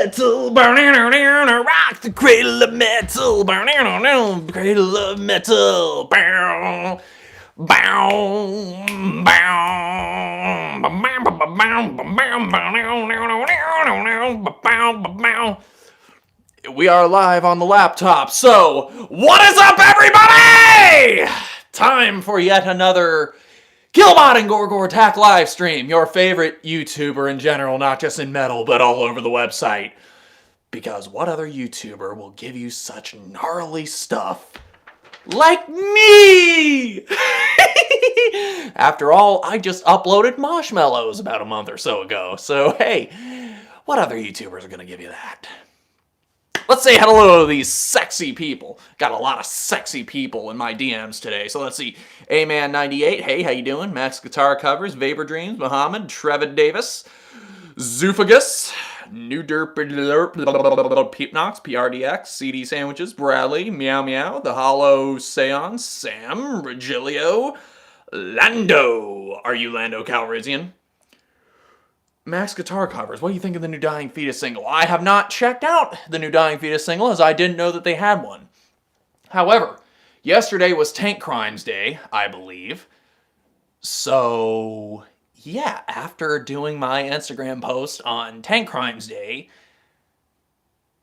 Metal, rock the cradle of metal, cradle of metal, bow, bow, bow. We are live on the laptop, so what is up, everybody? Time for yet another Killbot and Gorgor Thach live stream, your favorite YouTuber in general, not just in metal, but all over the website. Because what other YouTuber will give you such gnarly stuff like me? After all, I just uploaded Marshmallows about a month or so ago, so hey, what other YouTubers are going to give you that? Let's say hello to these sexy people. Got a lot of sexy people in my DMs today. So let's see. A-Man98, hey, how you doing? Max Guitar Covers, Vapor Dreams, Muhammad, Trve Davis, Zoofagus, New Derp, Peepnox, PRDX, CD Sandwiches, Bradley, Meow Meow, The Hollow Seance, Sam, Regilio, Lando. Are you Lando Calrissian? Max Guitar Covers, what do you think of the new Dying Fetus single? I have not checked out the new Dying Fetus single, as I didn't know that they had one. However, yesterday was Tank Crimes Day, I believe. So, yeah, after doing my Instagram post on Tank Crimes Day,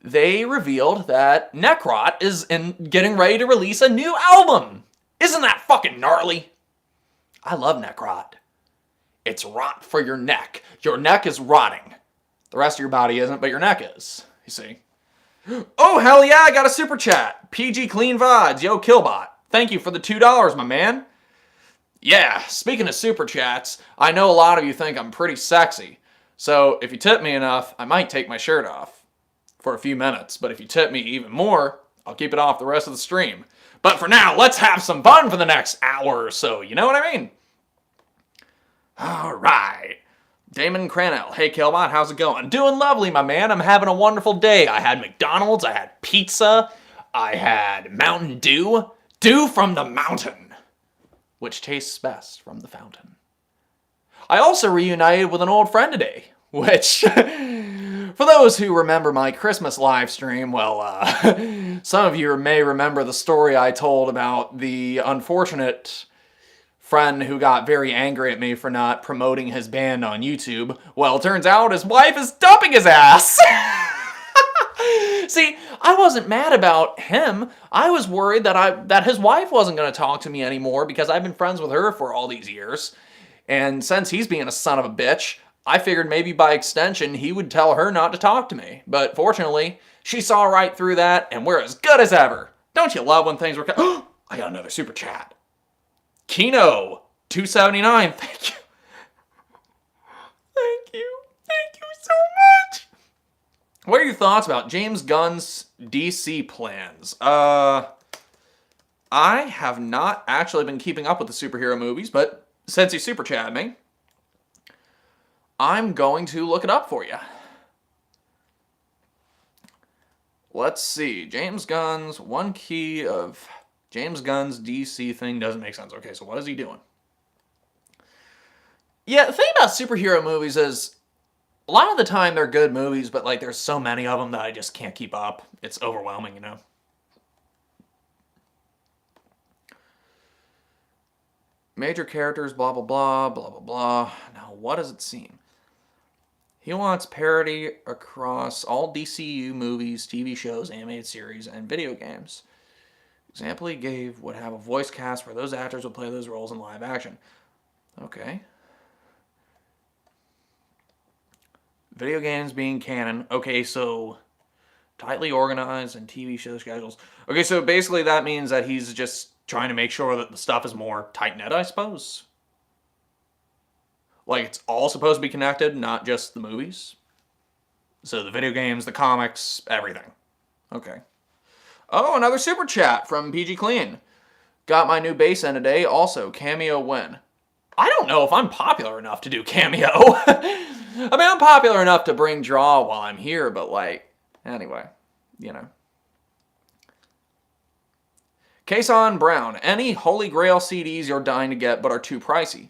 they revealed that Necrot is getting ready to release a new album. Isn't that fucking gnarly? I love Necrot. It's rot for your neck. Your neck is rotting. The rest of your body isn't, but your neck is. You see? Oh, hell yeah, I got a super chat. PGclean VODs. Yo, Killbot. Thank you for the $2, my man. Yeah, speaking of super chats, I know a lot of you think I'm pretty sexy. So if you tip me enough, I might take my shirt off for a few minutes. But if you tip me even more, I'll keep it off the rest of the stream. But for now, let's have some fun for the next hour or so. You know what I mean? Alright. Damon Cranell. Hey, Killbot, how's it going? Doing lovely, my man. I'm having a wonderful day. I had McDonald's, I had pizza, I had Mountain Dew. Dew from the mountain, which tastes best from the fountain. I also reunited with an old friend today, which, for those who remember my Christmas live stream, well, some of you may remember the story I told about the unfortunate friend who got very angry at me for not promoting his band on YouTube. Well, turns out his wife is dumping his ass. See, I wasn't mad about him. I was worried that his wife wasn't going to talk to me anymore because I've been friends with her for all these years. And since he's being a son of a bitch, I figured maybe by extension he would tell her not to talk to me. But fortunately, she saw right through that and we're as good as ever. Don't you love when things work out? I got another super chat. Kino, 279, thank you. Thank you. Thank you so much. What are your thoughts about James Gunn's DC plans? I have not actually been keeping up with the superhero movies, but since he super chatted me, I'm going to look it up for you. Let's see. James Gunn's one key of James Gunn's DC thing doesn't make sense. Okay, so what is he doing? Yeah, the thing about superhero movies is a lot of the time they're good movies, but like there's so many of them that I just can't keep up. It's overwhelming, you know? Major characters, blah, blah, blah, blah, blah, blah. Now, what does it seem? He wants parody across all DCU movies, TV shows, animated series, and video games. Example he gave would have a voice cast where those actors would play those roles in live action. Okay. Video games being canon. Okay, so tightly organized and TV show schedules. Okay, so basically that means that he's just trying to make sure that the stuff is more tight-knit, I suppose. Like, it's all supposed to be connected, not just the movies. So the video games, the comics, everything. Okay. Oh, another super chat from PGclean. Got my new bass in today. Also, cameo win. I don't know if I'm popular enough to do cameo. I mean, I'm popular enough to bring draw while I'm here, but like, anyway, you know. Kason Brown. Any Holy Grail CDs you're dying to get but are too pricey?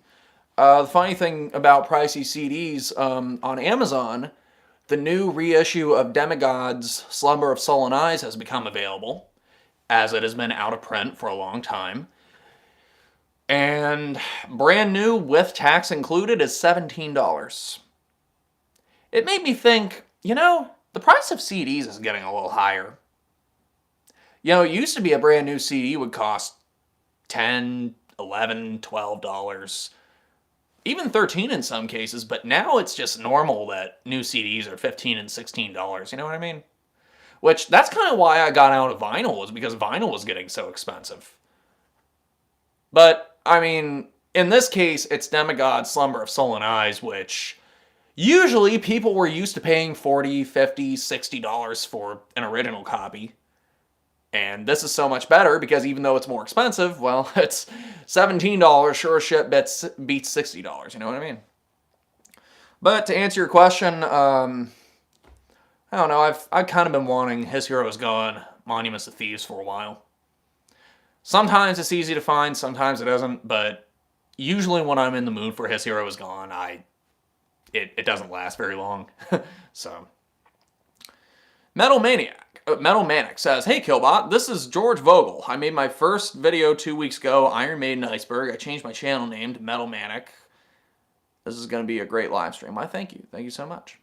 The funny thing about pricey CDs on Amazon, The new reissue of Demigod's Slumber of Sullen Eyes has become available, as it has been out of print for a long time. And brand new with tax included is $17. It made me think, the price of CDs is getting a little higher. It used to be a brand new CD would cost $10, $11, $12, even $13 in some cases, but now it's just normal that new CDs are $15 and $16, you know what I mean? Which, that's kind of why I got out of vinyl, was because vinyl was getting so expensive. But, in this case, it's Demigod's Slumber of Sullen Eyes, which usually people were used to paying $40, $50, $60 for an original copy. And this is so much better because even though it's more expensive, well, it's $17, sure as shit beats $60, you know what I mean? But to answer your question, I don't know, I've kind of been wanting His Hero Is Gone, Monuments of Thieves for a while. Sometimes it's easy to find, sometimes it isn't, but usually when I'm in the mood for His Hero Is Gone, it doesn't last very long. So, Metal Manic says, "Hey Killbot, this is George Vogel. I made my first video 2 weeks ago, Iron Maiden Iceberg. I changed my channel name to Metal Manic. This is going to be a great live stream. Why, thank you. Thank you so much."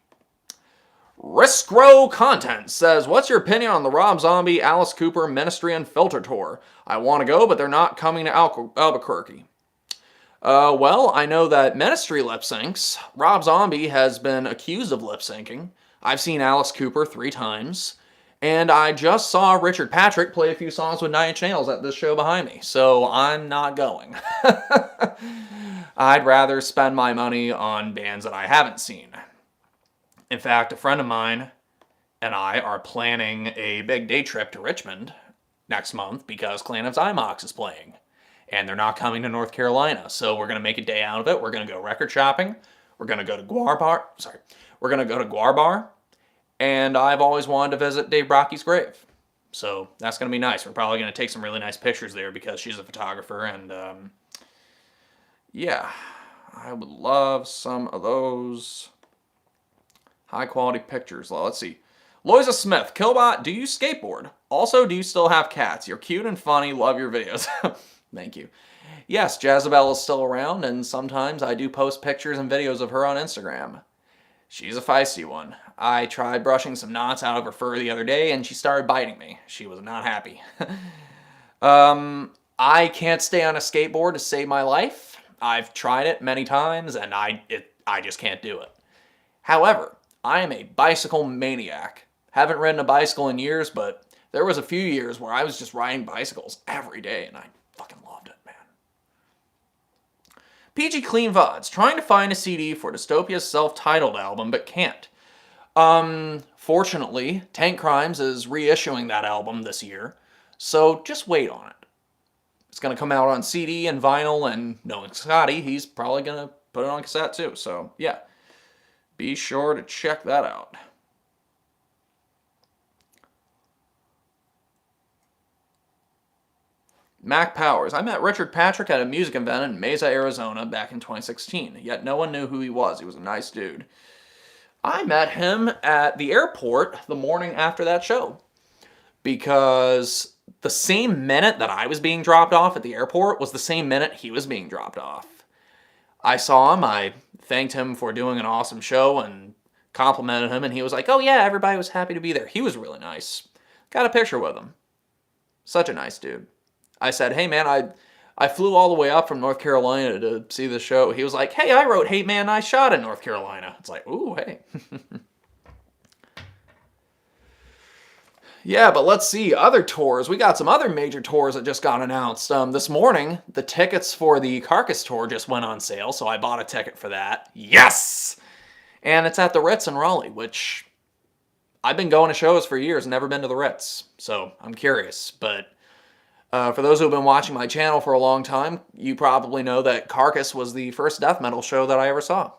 Riskro Content says, "What's your opinion on the Rob Zombie, Alice Cooper, Ministry, and Filter Tour? I want to go, but they're not coming to Albuquerque." Well, I know that Ministry lip syncs. Rob Zombie has been accused of lip syncing. I've seen Alice Cooper 3 times. And I just saw Richard Patrick play a few songs with Nine Inch Nails at this show behind me. So I'm not going. I'd rather spend my money on bands that I haven't seen. In fact, a friend of mine and I are planning a big day trip to Richmond next month because Clan of Zymox is playing. And they're not coming to North Carolina. So we're going to make a day out of it. We're going to go record shopping. We're going to go to Guar Bar. We're going to go to Guar Bar. And I've always wanted to visit Dave Brocky's grave. So that's going to be nice. We're probably going to take some really nice pictures there because she's a photographer. And yeah, I would love some of those high quality pictures. Well, let's see. Loisa Smith, Killbot, do you skateboard? Also, do you still have cats? You're cute and funny. Love your videos. Thank you. Yes, Jezebel is still around, and sometimes I do post pictures and videos of her on Instagram. She's a feisty one. I tried brushing some knots out of her fur the other day, and she started biting me. She was not happy. I can't stay on a skateboard to save my life. I've tried it many times, and I just can't do it. However, I am a bicycle maniac. Haven't ridden a bicycle in years, but there was a few years where I was just riding bicycles every day, and I fucking loved it, man. PGclean VODs, trying to find a CD for Dystopia's self-titled album, but can't. Fortunately, Tank Crimes is reissuing that album this year, so just wait on it. It's going to come out on CD and vinyl, and knowing Scotty, he's probably going to put it on cassette too, so yeah. Be sure to check that out. Mac Powers. I met Richard Patrick at a music event in Mesa, Arizona back in 2016, yet no one knew who he was. He was a nice dude. I met him at the airport the morning after that show because the same minute that I was being dropped off at the airport was the same minute he was being dropped off. I saw him, I thanked him for doing an awesome show and complimented him, and he was like, "Oh yeah, everybody was happy to be there." He was really nice. Got a picture with him. Such a nice dude. I said, "Hey man, I flew all the way up from North Carolina to see the show." He was like, "Hey, I wrote Hate Man, I shot in North Carolina." It's like, ooh, hey. Yeah, but let's see, other tours. We got some other major tours that just got announced. This morning, the tickets for the Carcass tour just went on sale, so I bought a ticket for that. Yes! And it's at the Ritz in Raleigh, which I've been going to shows for years, never been to the Ritz. So I'm curious, but for those who have been watching my channel for a long time, you probably know that Carcass was the first death metal show that I ever saw.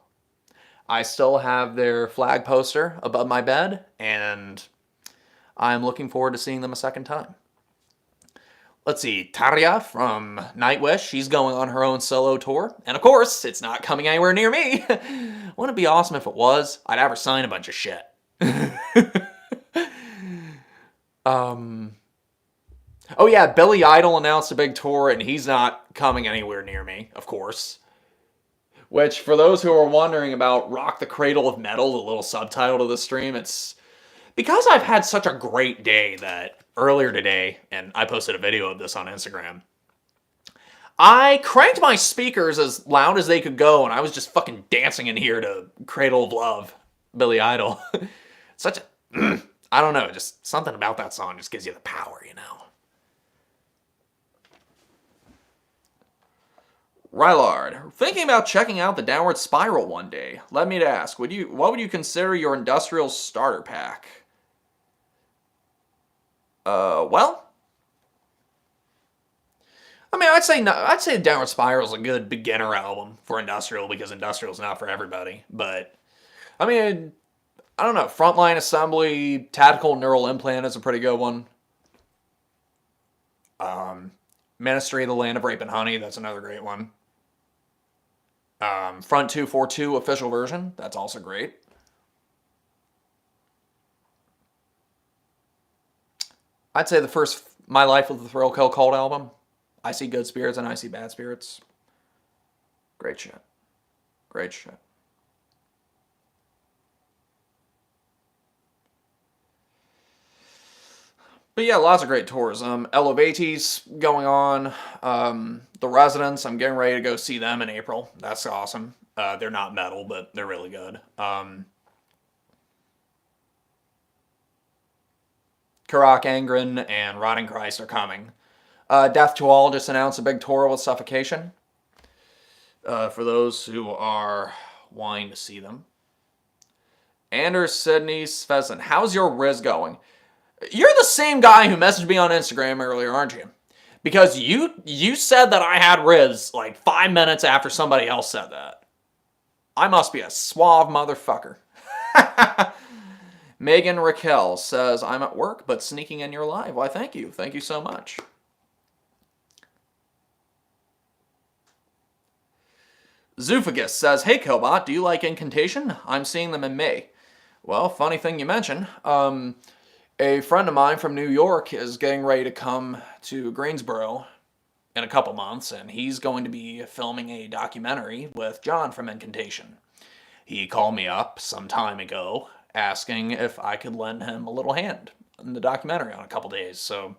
I still have their flag poster above my bed, and I'm looking forward to seeing them a second time. Let's see, Tarja from Nightwish, she's going on her own solo tour. And of course, it's not coming anywhere near me. Wouldn't it be awesome if it was? I'd have her sign a bunch of shit. Oh yeah, Billy Idol announced a big tour, and he's not coming anywhere near me, of course. Which, for those who are wondering about Rock the Cradle of Metal, the little subtitle to the stream, it's because I've had such a great day that earlier today, and I posted a video of this on Instagram, I cranked my speakers as loud as they could go, and I was just fucking dancing in here to Cradle of Love, Billy Idol. Such a, I don't know, just something about that song just gives you the power, you know. Rylard, thinking about checking out the Downward Spiral one day. Let me ask, what would you consider your industrial starter pack? Well, I mean, I'd say Downward Spiral is a good beginner album for industrial because industrial's not for everybody. But I mean, I don't know. Frontline Assembly, Tactical Neural Implant is a pretty good one. Ministry of the Land of Rape and Honey, that's another great one. Front 242 official version, that's also great. I'd say the first My Life with the Thrill Kill Cult album. I See Good Spirits and I See Bad Spirits. Great shit. Great shit. But yeah, lots of great tours. Elevates going on. The Residents, I'm getting ready to go see them in April. That's awesome. They're not metal, but they're really good. Karak Angren and Rotting Christ are coming. Death to All just announced a big tour with Suffocation. For those who are wanting to see them. Anders Sidney Pheasant, how's your Riz going? You're the same guy who messaged me on Instagram earlier, aren't you? Because you said that I had Riz like 5 minutes after somebody else said that. I must be a suave motherfucker. Megan Raquel says, I'm at work, but sneaking in your live. Why, thank you. Thank you so much. Zoofagus says, hey, Killbot, do you like Incantation? I'm seeing them in May. Well, funny thing you mention. A friend of mine from New York is getting ready to come to Greensboro in a couple months, and he's going to be filming a documentary with John from Incantation. He called me up some time ago asking if I could lend him a little hand in the documentary on a couple days, so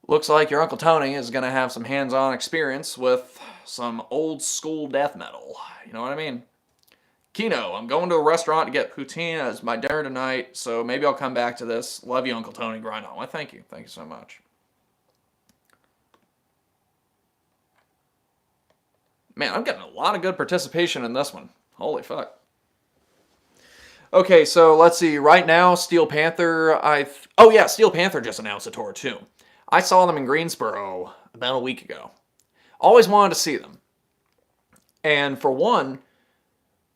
looks like your Uncle Tony is going to have some hands-on experience with some old-school death metal. You know what I mean? Kino, I'm going to a restaurant to get poutine as my dinner tonight, so maybe I'll come back to this. Love you, Uncle Tony. Grind on. Well, thank you. Thank you so much. Man, I'm getting a lot of good participation in this one. Holy fuck. Okay, so let's see. Right now, Steel Panther, oh yeah, Steel Panther just announced a tour too. I saw them in Greensboro about a week ago. Always wanted to see them. And for one,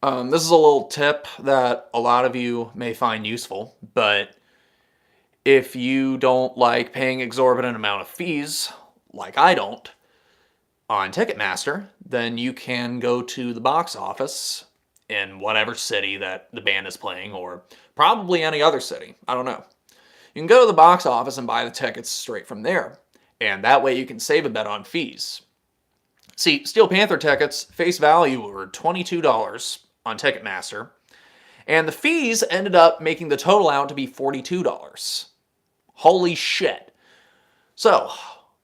this is a little tip that a lot of you may find useful, but if you don't like paying exorbitant amount of fees, like I don't, on Ticketmaster, then you can go to the box office in whatever city that the band is playing, or probably any other city. I don't know. You can go to the box office and buy the tickets straight from there, and that way you can save a bit on fees. See, Steel Panther tickets, face value, were $22 on Ticketmaster, and the fees ended up making the total out to be $42. Holy shit. So,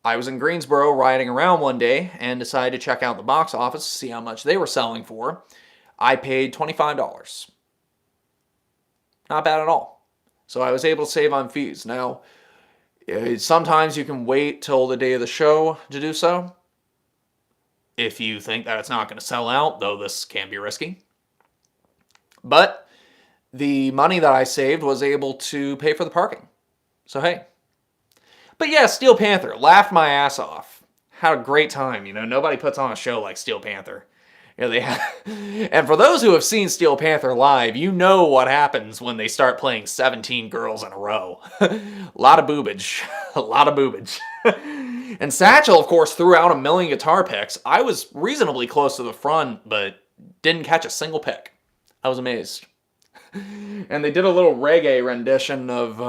I was in Greensboro riding around one day and decided to check out the box office to see how much they were selling for. I paid $25. Not bad at all. So I was able to save on fees. Now, sometimes you can wait till the day of the show to do so, if you think that it's not going to sell out, though this can be risky. But the money that I saved was able to pay for the parking. So hey. But yeah, Steel Panther, laughed my ass off. Had a great time, you know. Nobody puts on a show like Steel Panther. You know, and for those who have seen Steel Panther live, you know what happens when they start playing 17 girls in a row. A lot of boobage. A lot of boobage. And Satchel, of course, threw out a million guitar picks. I was reasonably close to the front, but didn't catch a single pick. I was amazed. And they did a little reggae rendition of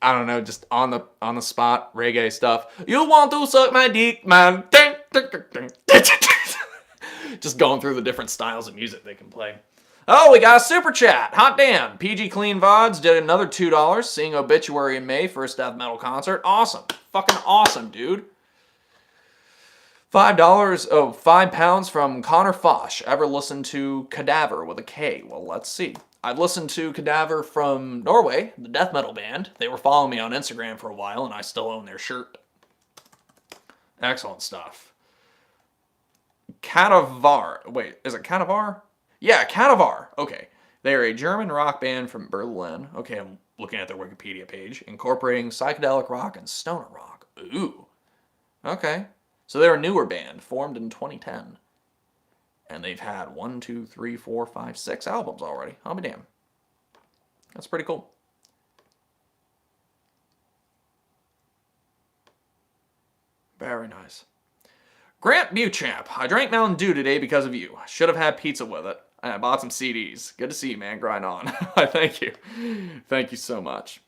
I don't know, just on the spot reggae stuff. You want to suck my dick, man? Just going through the different styles of music they can play. Oh, we got a super chat. Hot damn. PGclean VODs did another $2. Seeing Obituary in May, first death metal concert. Awesome. Fucking awesome, dude. $5. Oh, £5 from Connor Fosh. Ever listened to Cadaver with a K? Well, let's see. I've listened to Cadaver from Norway, the death metal band. They were following me on Instagram for a while, and I still own their shirt. Excellent stuff. Cadaver. Wait, is it Cadaver? Yeah, Cadaver. Okay. They are a German rock band from Berlin. Okay, I'm looking at their Wikipedia page. Incorporating psychedelic rock and stoner rock. Ooh. Okay. So they're a newer band, formed in 2010. And they've had 6 albums already. I'll be damned. That's pretty cool. Very nice. Grant Buchamp. I drank Mountain Dew today because of you. I should have had pizza with it. And I bought some CDs. Good to see you, man. Grind on. Thank you. Thank you so much.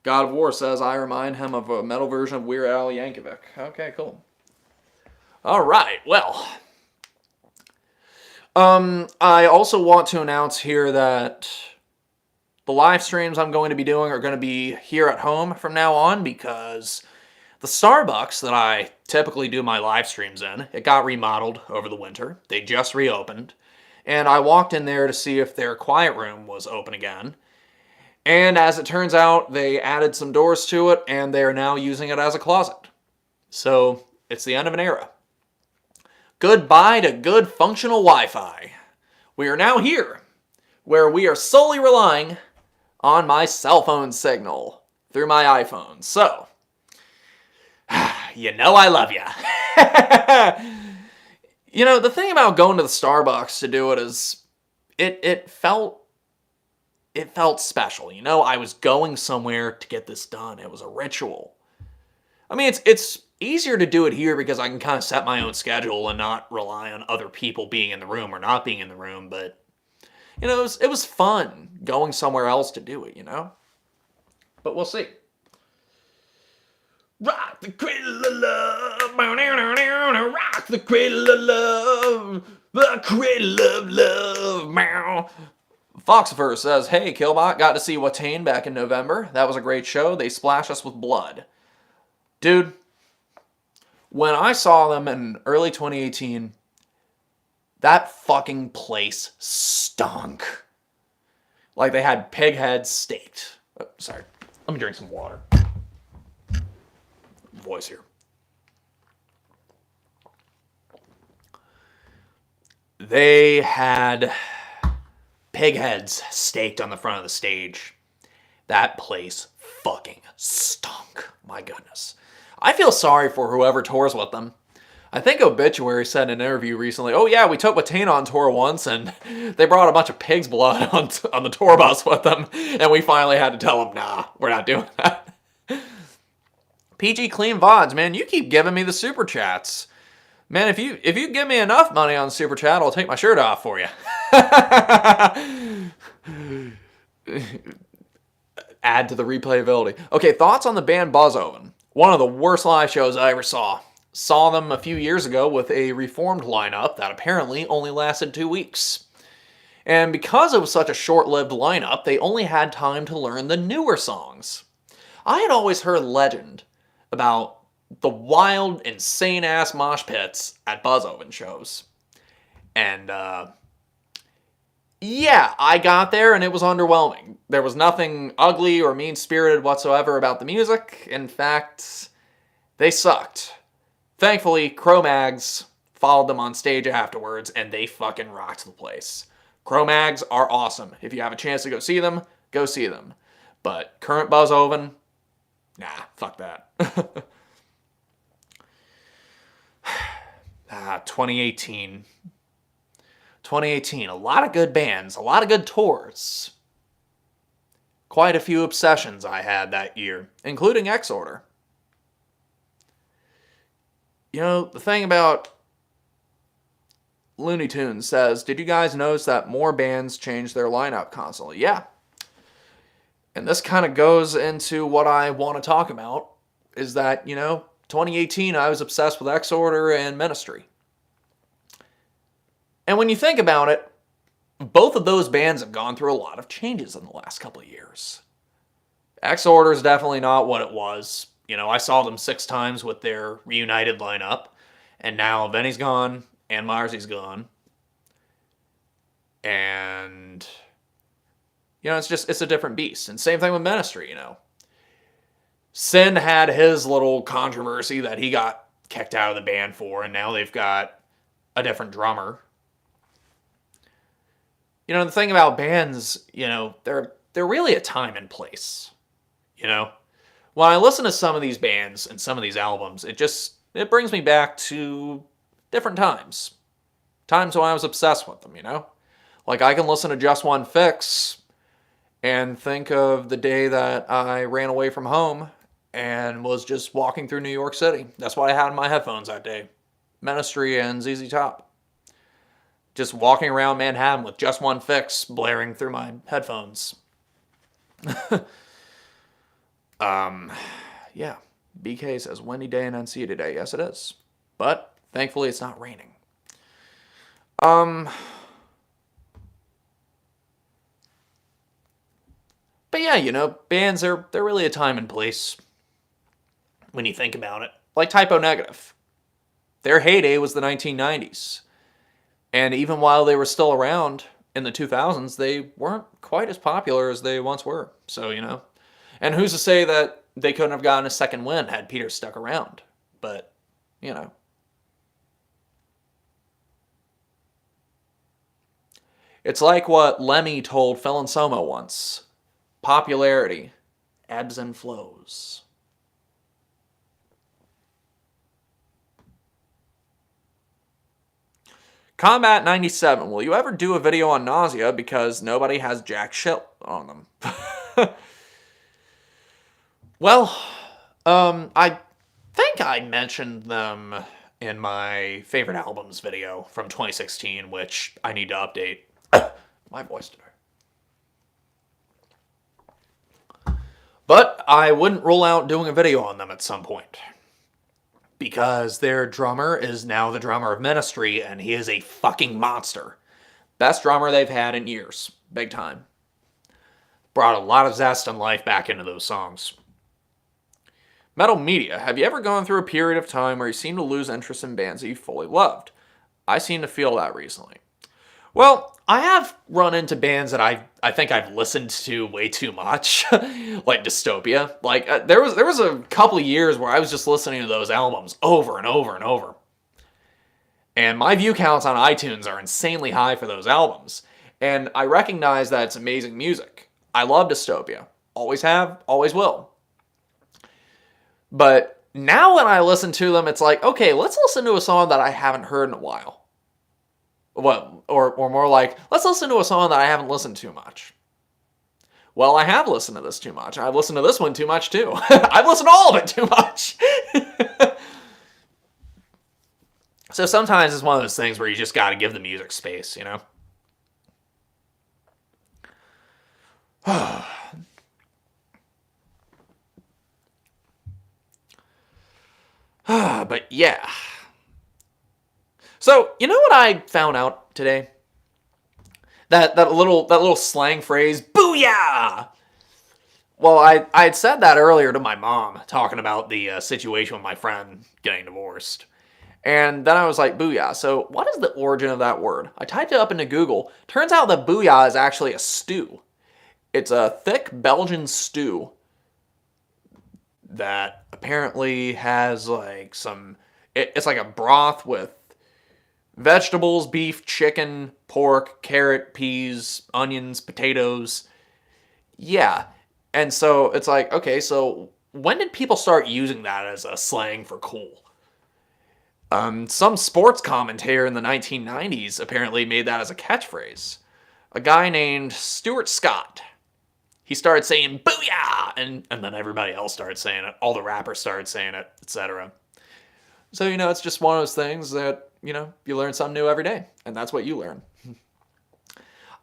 God of War says, I remind him of a metal version of Weird Al Yankovic. Okay, cool. All right, well. I also want to announce here that the live streams I'm going to be doing are going to be here at home from now on because the Starbucks that I typically do my live streams in, it got remodeled over the winter. They just reopened. And I walked in there to see if their quiet room was open again. And as it turns out, they added some doors to it, and they are now using it as a closet. So, it's the end of an era. Goodbye to good functional Wi-Fi. We are now here, where we are solely relying on my cell phone signal through my iPhone. So, you know I love you. You know, the thing about going to the Starbucks to do it is, it felt special. You know, I was going somewhere to get this done. It was a ritual. I mean, it's easier to do it here because I can kind of set my own schedule and not rely on other people being in the room or not being in the room. But, you know, it was fun going somewhere else to do it, you know? But we'll see. Rock the cradle of love, rock the cradle of love, the cradle of love, meow. Foxifer says, hey, Killbot, got to see Watain back in November. That was a great show. They splashed us with blood. Dude, when I saw them in early 2018, that fucking place stunk. Like they had pig heads staked. Oh, sorry. Let me drink some water. Voice here. They had pig heads staked on the front of the stage. That place fucking stunk. My goodness. I feel sorry for whoever tours with them. I think Obituary said in an interview recently, oh yeah, we took Watain on tour once and they brought a bunch of pig's blood on the tour bus with them and we finally had to tell them, nah, we're not doing that. PGclean VODs, man, you keep giving me the super chats. Man, if you give me enough money on super chat, I'll take my shirt off for you. Add to the replayability. Okay, thoughts on the band Buzzoven. One of the worst live shows I ever saw. Saw them a few years ago with a reformed lineup that apparently only lasted 2 weeks. And because it was such a short-lived lineup, they only had time to learn the newer songs. I had always heard legend about the wild, insane-ass mosh pits at Buzzoven shows. And, yeah, I got there and it was underwhelming. There was nothing ugly or mean-spirited whatsoever about the music. In fact, they sucked. Thankfully, Cro-Mags followed them on stage afterwards and they fucking rocked the place. Cro-Mags are awesome. If you have a chance to go see them, go see them. But current Buzzoven, nah, fuck that. 2018. 2018, a lot of good bands, a lot of good tours. Quite a few obsessions I had that year, including X-Order. You know, the thing about Looney Tunes says, did you guys notice that more bands change their lineup constantly? Yeah. And this kind of goes into what I want to talk about, is that, 2018, I was obsessed with X-Order and Ministry. And when you think about it, both of those bands have gone through a lot of changes in the last couple of years. X-Order is definitely not what it was. I saw them 6 times with their reunited lineup, and now Vinny's gone, and Marzy's gone. And, it's a different beast. And same thing with Ministry, Sin had his little controversy that he got kicked out of the band for, and now they've got a different drummer. The thing about bands, they're really a time and place. When I listen to some of these bands and some of these albums, it brings me back to different times. Times when I was obsessed with them, Like, I can listen to Just One Fix and think of the day that I ran away from home and was just walking through New York City. That's what I had in my headphones that day. Ministry and ZZ Top. Just walking around Manhattan with Just One Fix blaring through my headphones. Yeah. BK says, windy day and NC today. Yes, it is. But thankfully it's not raining. But yeah, bands they're really a time and place when you think about it. Like Typo Negative. Their heyday was the 1990s. And even while they were still around in the 2000s, they weren't quite as popular as they once were. So, And who's to say that they couldn't have gotten a second win had Peter stuck around? But, It's like what Lemmy told Phil Anselmo once. Popularity ebbs and flows. Combat 97. Will you ever do a video on nausea because nobody has jack shit on them? Well, I think I mentioned them in my favorite albums video from 2016, which I need to update. My voice today. But I wouldn't rule out doing a video on them at some point. Because their drummer is now the drummer of Ministry, and he is a fucking monster. Best drummer they've had in years. Big time. Brought a lot of zest and life back into those songs. Metal Media. Have you ever gone through a period of time where you seem to lose interest in bands that you fully loved? I seem to feel that recently. Well, I have run into bands that I think I've listened to way too much, like Dystopia. Like there was a couple of years where I was just listening to those albums over and over and over. And my view counts on iTunes are insanely high for those albums. And I recognize that it's amazing music. I love Dystopia. Always have, always will. But now when I listen to them, it's like, okay, let's listen to a song that I haven't heard in a while. Well, or more like, let's listen to a song that I haven't listened to much. Well, I have listened to this too much. I've listened to this one too much, too. I've listened to all of it too much. So sometimes it's one of those things where you just got to give the music space, But yeah. So, you know what I found out today? That little slang phrase, booyah! Well, I had said that earlier to my mom, talking about the situation with my friend getting divorced. And then I was like, booyah. So, what is the origin of that word? I typed it up into Google. Turns out that booyah is actually a stew. It's a thick Belgian stew that apparently has like it's like a broth with vegetables, beef, chicken, pork, carrot, peas, onions, potatoes. Yeah. And so it's like, okay, so when did people start using that as a slang for cool? Some sports commentator in the 1990s apparently made that as a catchphrase. A guy named Stuart Scott. He started saying, booyah! And then everybody else started saying it. All the rappers started saying it, etc. So, it's just one of those things that, you know, you learn something new every day, and that's what you learn.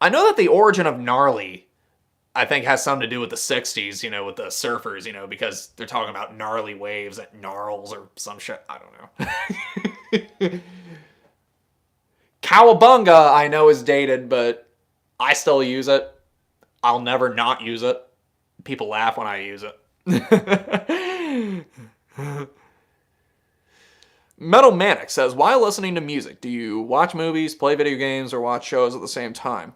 I know that the origin of gnarly, I think, has something to do with the 60s, you know, with the surfers, you know, because they're talking about gnarly waves at gnarls or some shit. I don't know. Cowabunga, I know, is dated, but I still use it. I'll never not use it. People laugh when I use it. Metal Manic says, while listening to music, do you watch movies, play video games, or watch shows at the same time?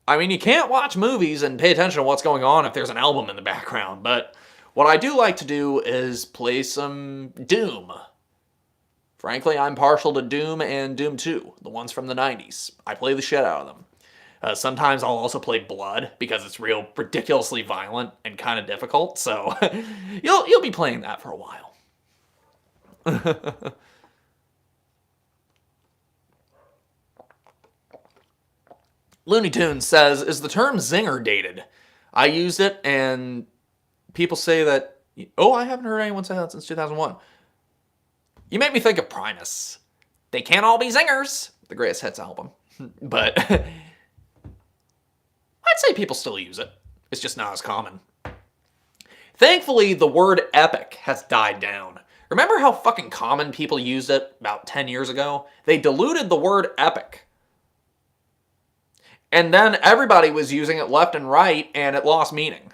I mean, you can't watch movies and pay attention to what's going on if there's an album in the background, but what I do like to do is play some Doom. Frankly, I'm partial to Doom and Doom 2, the ones from the 90s. I play the shit out of them. Sometimes I'll also play Blood, because it's real ridiculously violent and kind of difficult, so you'll be playing that for a while. Looney Tunes says, is the term zinger dated? I used it, and people say that, oh, I haven't heard anyone say that since 2001. You make me think of Primus. They can't all be zingers. The Greatest Hits album. But I'd say people still use it. It's just not as common. Thankfully, the word epic has died down. Remember how fucking common people used it about 10 years ago? They diluted the word epic. And then everybody was using it left and right, and it lost meaning.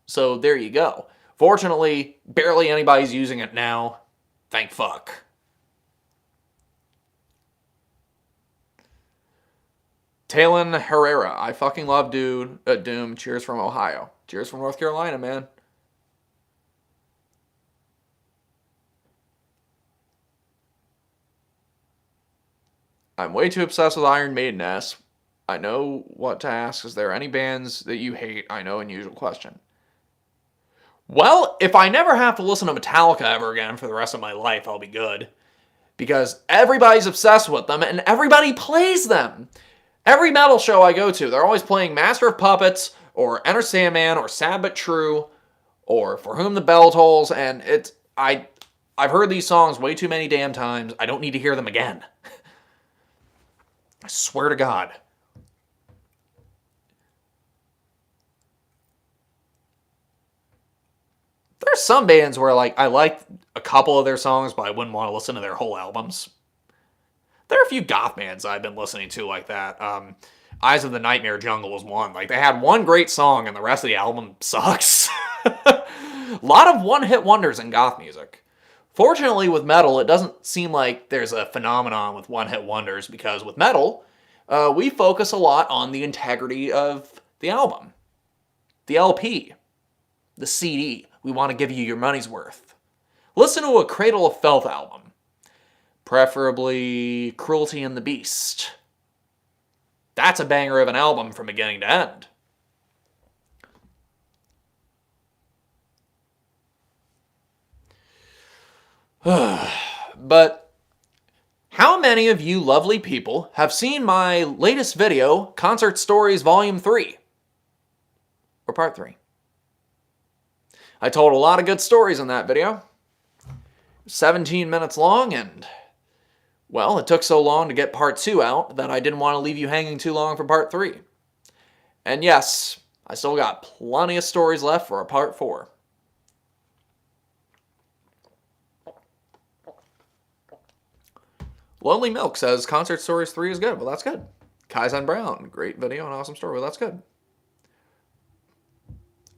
So there you go. Fortunately, barely anybody's using it now. Thank fuck. Talon Herrera. I fucking love Doom. Cheers from Ohio. Cheers from North Carolina, man. I'm way too obsessed with Iron Maiden-esque. I know what to ask. Is there any bands that you hate? I know, unusual question. Well, if I never have to listen to Metallica ever again for the rest of my life, I'll be good. Because everybody's obsessed with them, and everybody plays them. Every metal show I go to, they're always playing Master of Puppets, or Enter Sandman, or Sad But True, or For Whom the Bell Tolls, and I've heard these songs way too many damn times. I don't need to hear them again. I swear to God. There's some bands where, like, I like a couple of their songs, but I wouldn't want to listen to their whole albums. There are a few goth bands I've been listening to like that. Eyes of the Nightmare Jungle was one. Like, they had one great song, and the rest of the album sucks. A lot of one-hit wonders in goth music. Fortunately, with metal, it doesn't seem like there's a phenomenon with one-hit wonders, because with metal, we focus a lot on the integrity of the album, the LP, the CD. We want to give you your money's worth. Listen to a Cradle of Filth album. Preferably Cruelty and the Beast. That's a banger of an album from beginning to end. But how many of you lovely people have seen my latest video, Concert Stories Volume 3? Or Part 3? I told a lot of good stories in that video. 17 minutes long, and, well, it took so long to get Part 2 out that I didn't want to leave you hanging too long for Part 3. And yes, I still got plenty of stories left for a Part 4. Lonely Milk says Concert Stories 3 is good. Well, that's good. Kaizen Brown, great video and awesome story. Well, that's good.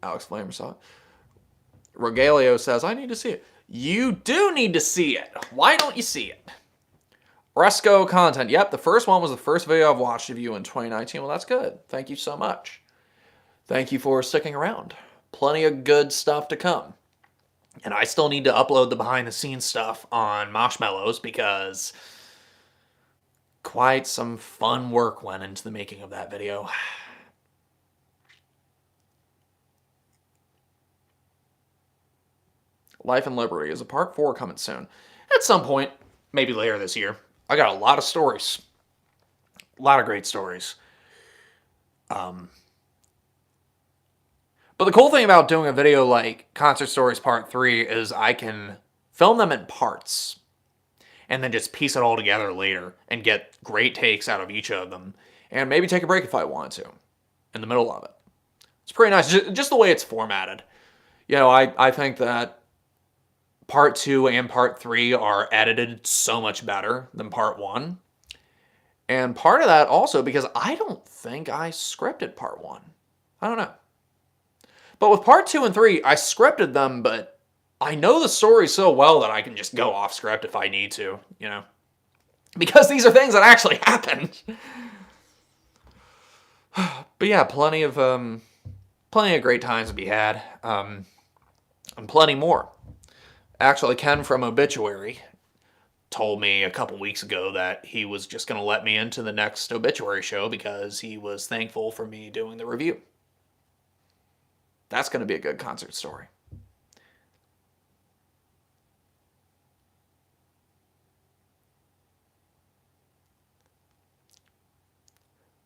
Alex Flamer saw it. Rogelio says, I need to see it. You do need to see it. Why don't you see it? Resco content. Yep, the first one was the first video I've watched of you in 2019. Well, that's good. Thank you so much. Thank you for sticking around. Plenty of good stuff to come. And I still need to upload the behind-the-scenes stuff on Marshmallows because quite some fun work went into the making of that video. Life and Liberty is a Part 4 coming soon. At some point, maybe later this year. I got a lot of stories. A lot of great stories. But the cool thing about doing a video like Concert Stories Part 3 is I can film them in parts. and then just piece it all together later and get great takes out of each of them, and maybe take a break if I wanted to in the middle of it. It's pretty nice, just the way it's formatted. You know, I think that part 2 and part 3 are edited so much better than part 1. And part of that also because I don't think I scripted part 1. I don't know. But with part 2 and 3, I scripted them, but I know the story so well that I can just go off script if I need to, you know. Because these are things that actually happened. But yeah, plenty of great times to be had. And plenty more. Actually, Ken from Obituary told me a couple weeks ago that he was just going to let me into the next Obituary show because he was thankful for me doing the review. That's going to be a good concert story.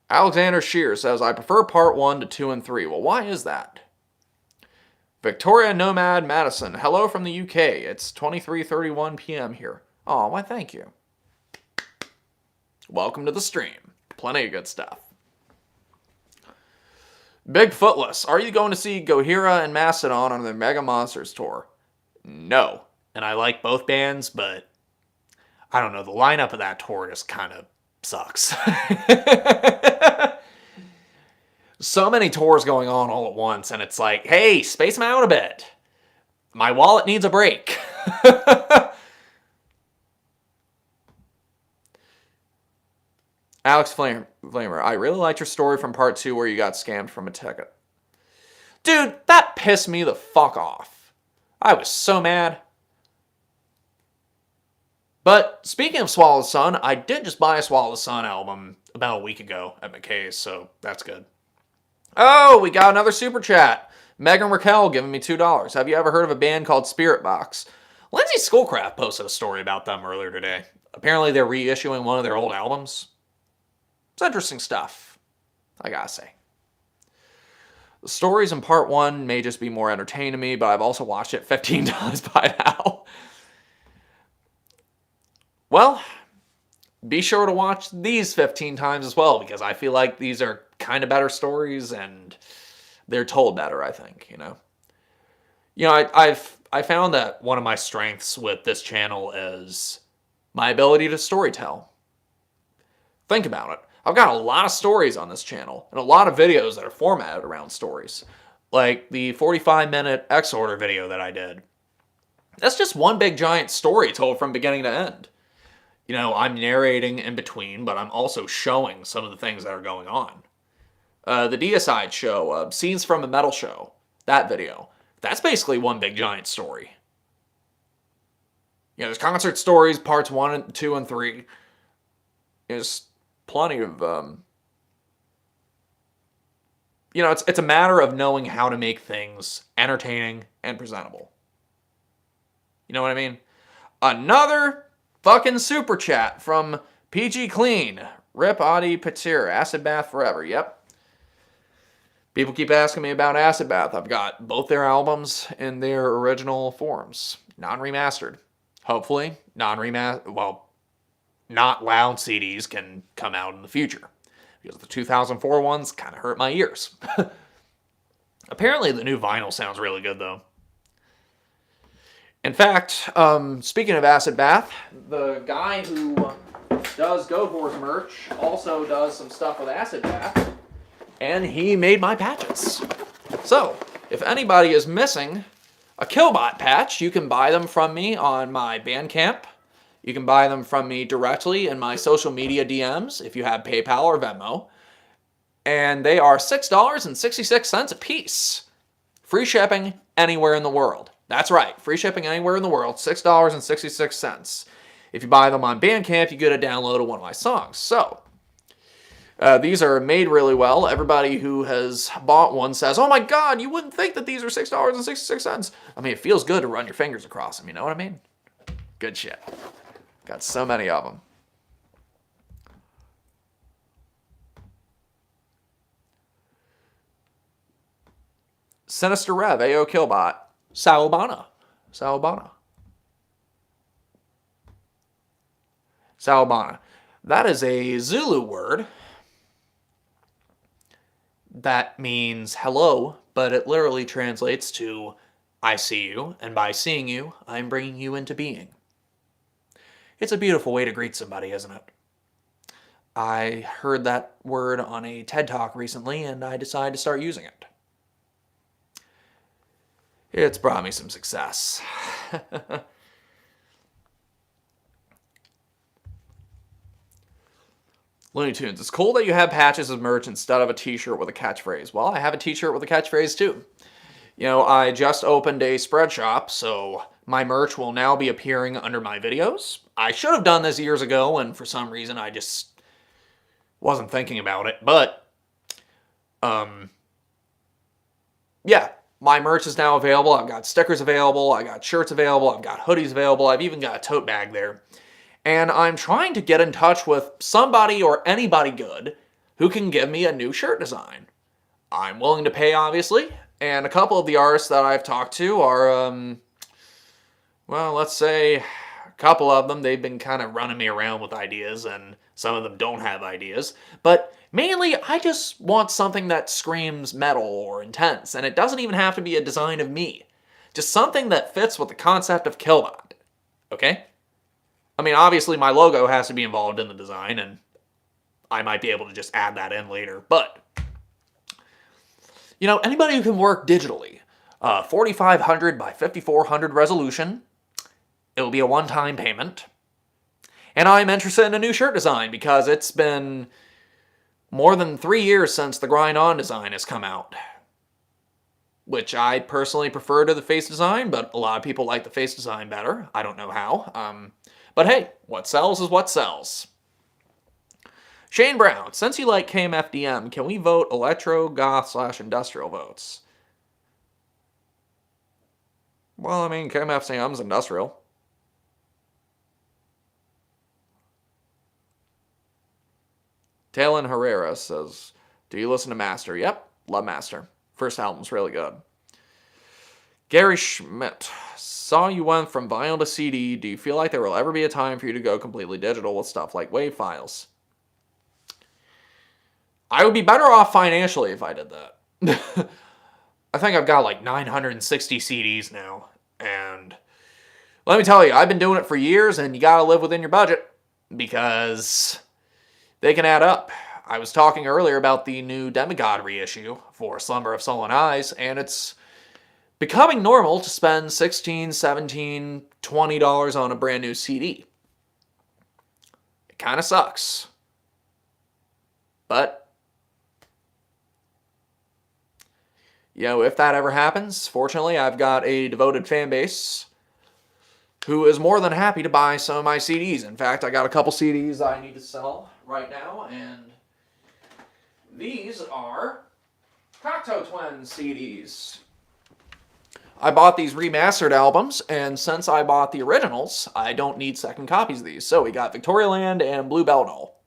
Alexander Shear says, I prefer part 1 to 2 and 3. Well, why is that? Victoria Nomad Madison, hello from the UK. It's 23:31 p.m. here. Oh, why thank you. Welcome to the stream. Plenty of good stuff. Big Footless, are you going to see Gojira and Mastodon on their Mega Monsters tour? No. And I like both bands, but I don't know, the lineup of that tour just kind of sucks. So many tours going on all at once, and it's like, hey, space them out a bit. My wallet needs a break. Alex Flamer, I really liked your story from part 2 where you got scammed from a ticket. Dude, that pissed me the fuck off. I was so mad. But speaking of Swallow the Sun, I did just buy a Swallow the Sun album about a week ago at McKay's, so that's good. Oh, we got another super chat. Megan Raquel giving me $2. Have you ever heard of a band called Spirit Box? Lindsay Schoolcraft posted a story about them earlier today. Apparently they're reissuing one of their old albums. It's interesting stuff, I gotta say. The stories in part 1 may just be more entertaining to me, but I've also watched it 15 times by now. Well, be sure to watch these 15 times as well, because I feel like these are kind of better stories, and they're told better, I think, you know. You know, I found that one of my strengths with this channel is my ability to storytell. Think about it. I've got a lot of stories on this channel, and a lot of videos that are formatted around stories. Like the 45-minute X-Order video that I did. That's just one big giant story told from beginning to end. You know, I'm narrating in between, but I'm also showing some of the things that are going on. The Deicide show, Scenes from a Metal Show, that video. That's basically one big giant story. You know, there's concert stories, parts 1 and 2 and 3. There's plenty of, you know, it's a matter of knowing how to make things entertaining and presentable. You know what I mean? Another fucking super chat from PGclean. Rip Adi Patir, Acid Bath Forever. Yep. People keep asking me about Acid Bath. I've got both their albums in their original forms. Non-remastered. Hopefully, well, not loud CDs can come out in the future. Because the 2004 ones kind of hurt my ears. Apparently, the new vinyl sounds really good, though. In fact, speaking of Acid Bath, the guy who does GoForce merch also does some stuff with Acid Bath, and he made my patches. So, if anybody is missing a Killbot patch, you can buy them from me on my Bandcamp. You can buy them from me directly in my social media DMs if you have PayPal or Venmo. And they are $6.66 a piece. Free shipping anywhere in the world. That's right, free shipping anywhere in the world, $6.66. If you buy them on Bandcamp, you get a download of one of my songs. So, these are made really well. Everybody who has bought one says, oh my god, you wouldn't think that these are $6.66. I mean, it feels good to run your fingers across them, you know what I mean? Good shit. Got so many of them. Sinister Rev, AO Killbot. Sawabana. Salbana. That is a Zulu word that means hello, but it literally translates to I see you, and by seeing you, I'm bringing you into being. It's a beautiful way to greet somebody, isn't it? I heard that word on a TED Talk recently, and I decided to start using it. It's brought me some success. Looney Tunes, it's cool that you have patches of merch instead of a t-shirt with a catchphrase. Well, I have a t-shirt with a catchphrase too. You know, I just opened a spread shop, so my merch will now be appearing under my videos. I should have done this years ago, and for some reason I just wasn't thinking about it. But, yeah, my merch is now available. I've got stickers available. I got shirts available. I've got hoodies available. I've even got a tote bag there. And I'm trying to get in touch with somebody or anybody good who can give me a new shirt design. I'm willing to pay, obviously. And a couple of the artists that I've talked to are, well, let's say a couple of them, they've been kind of running me around with ideas, and some of them don't have ideas. But mainly, I just want something that screams metal or intense, and it doesn't even have to be a design of me. Just something that fits with the concept of Killbot. Okay? I mean, obviously my logo has to be involved in the design, and I might be able to just add that in later. But, you know, anybody who can work digitally, 4500 by 5400 resolution, it will be a one-time payment. And I'm interested in a new shirt design because it's been more than 3 years since the Grind On design has come out. Which I personally prefer to the face design, but a lot of people like the face design better. I don't know how. But hey, what sells is what sells. Shane Brown, since you like KMFDM, can we vote electro, goth, / industrial votes? Well, I mean, KMFDM's industrial. Talon Herrera says, do you listen to Master? Yep, love Master. First album's really good. Gary Schmidt, saw you went from vinyl to CD. Do you feel like there will ever be a time for you to go completely digital with stuff like WAV files? I would be better off financially if I did that. I think I've got like 960 CDs now. And let me tell you, I've been doing it for years, and you gotta live within your budget because they can add up. I was talking earlier about the new Demigod reissue for Slumber of Sullen Eyes, and it's becoming normal to spend $16, $17, $20 on a brand new CD. It kind of sucks. But, you know, if that ever happens, fortunately, I've got a devoted fan base who is more than happy to buy some of my CDs. In fact, I got a couple CDs I need to sell right now, and these are Cocteau Twins CDs. I bought these remastered albums, and since I bought the originals, I don't need second copies of these. So we got Victorialand and Blue Bell Doll.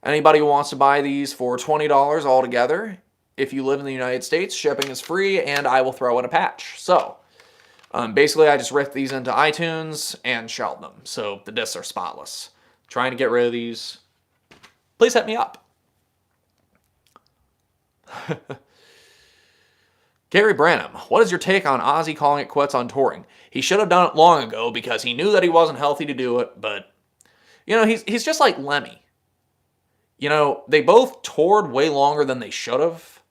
Anybody who wants to buy these for $20 altogether, if you live in the United States, shipping is free, and I will throw in a patch. So, basically I just ripped these into iTunes and shelved them, so the discs are spotless. Trying to get rid of these. Please hit me up. Gary Branham, what is your take on Ozzy calling it quits on touring? He should have done it long ago because he knew that he wasn't healthy to do it, but, you know, he's just like Lemmy. You know, they both toured way longer than they should have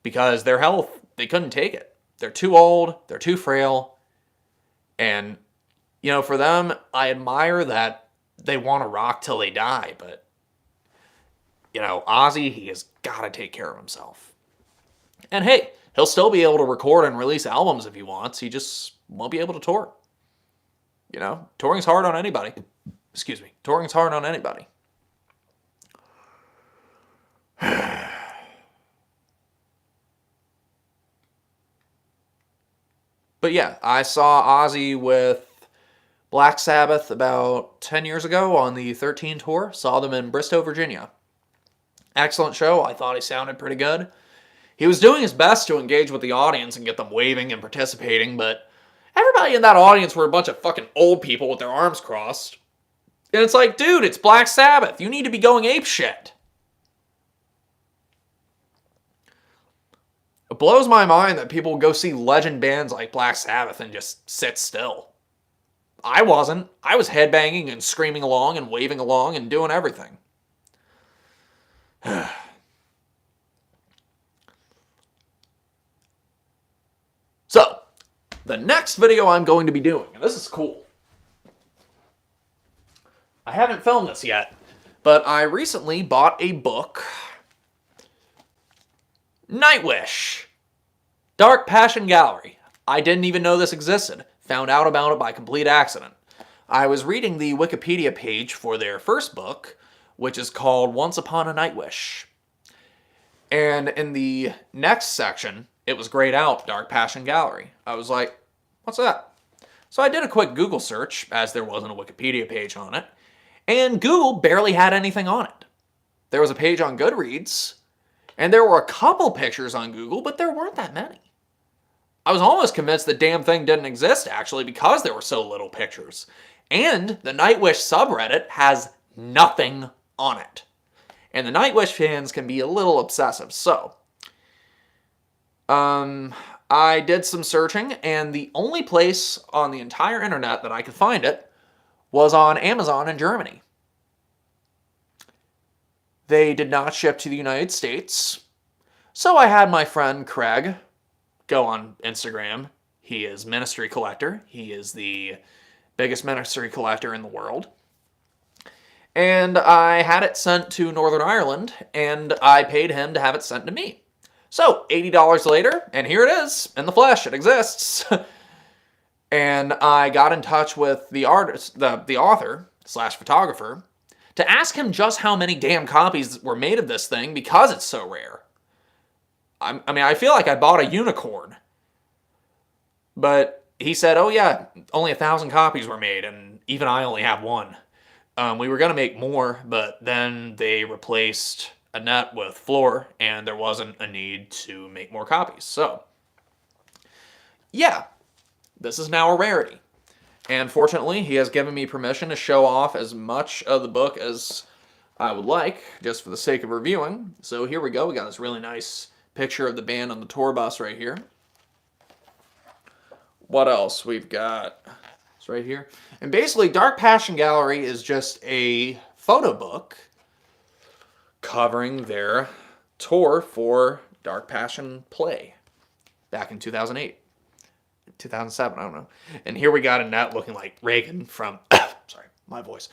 because their health, they couldn't take it. They're too old, they're too frail, and, you know, for them, I admire that they want to rock till they die, but, you know, Ozzy, he has got to take care of himself. And hey, he'll still be able to record and release albums if he wants. He just won't be able to tour. You know, touring's hard on anybody. Excuse me. Touring's hard on anybody. But yeah, I saw Ozzy with Black Sabbath about 10 years ago on the 13 tour. Saw them in Bristow, Virginia. Excellent show. I thought he sounded pretty good. He was doing his best to engage with the audience and get them waving and participating, but everybody in that audience were a bunch of fucking old people with their arms crossed. And it's like, dude, it's Black Sabbath. You need to be going apeshit. It blows my mind that people go see legend bands like Black Sabbath and just sit still. I wasn't. I was headbanging and screaming along and waving along and doing everything. So, the next video I'm going to be doing, and this is cool. I haven't filmed this yet, but I recently bought a book. Nightwish. Dark Passion Gallery. I didn't even know this existed. Found out about it by complete accident. I was reading the Wikipedia page for their first book, which is called Once Upon a Nightwish. And in the next section, it was grayed out, Dark Passion Gallery. I was like, what's that? So I did a quick Google search, as there wasn't a Wikipedia page on it, and Google barely had anything on it. There was a page on Goodreads, and there were a couple pictures on Google, but there weren't that many. I was almost convinced the damn thing didn't exist, actually, because there were so little pictures. And the Nightwish subreddit has nothing on it. And the Nightwish fans can be a little obsessive, so I did some searching, and the only place on the entire internet that I could find it was on Amazon in Germany. They did not ship to the United States, so I had my friend Craig go on Instagram. He is Ministry Collector. He is the biggest Ministry Collector in the world. And I had it sent to Northern Ireland, and I paid him to have it sent to me. So, $80 later, and here it is, in the flesh, it exists. And I got in touch with the artist, the author / photographer, to ask him just how many damn copies were made of this thing because it's so rare. I mean, I feel like I bought a unicorn. But he said, oh yeah, only 1,000 copies were made, and even I only have one. We were going to make more, but then they replaced Annette with Floor, and there wasn't a need to make more copies. So, yeah, this is now a rarity. And fortunately, he has given me permission to show off as much of the book as I would like, just for the sake of reviewing. So here we go. We got this really nice picture of the band on the tour bus right here. What else? We've got it's right here. And basically, Dark Passion Gallery is just a photo book covering their tour for Dark Passion Play back in 2008. 2007, I don't know. And here we got Annette looking like Reagan from, sorry, my voice.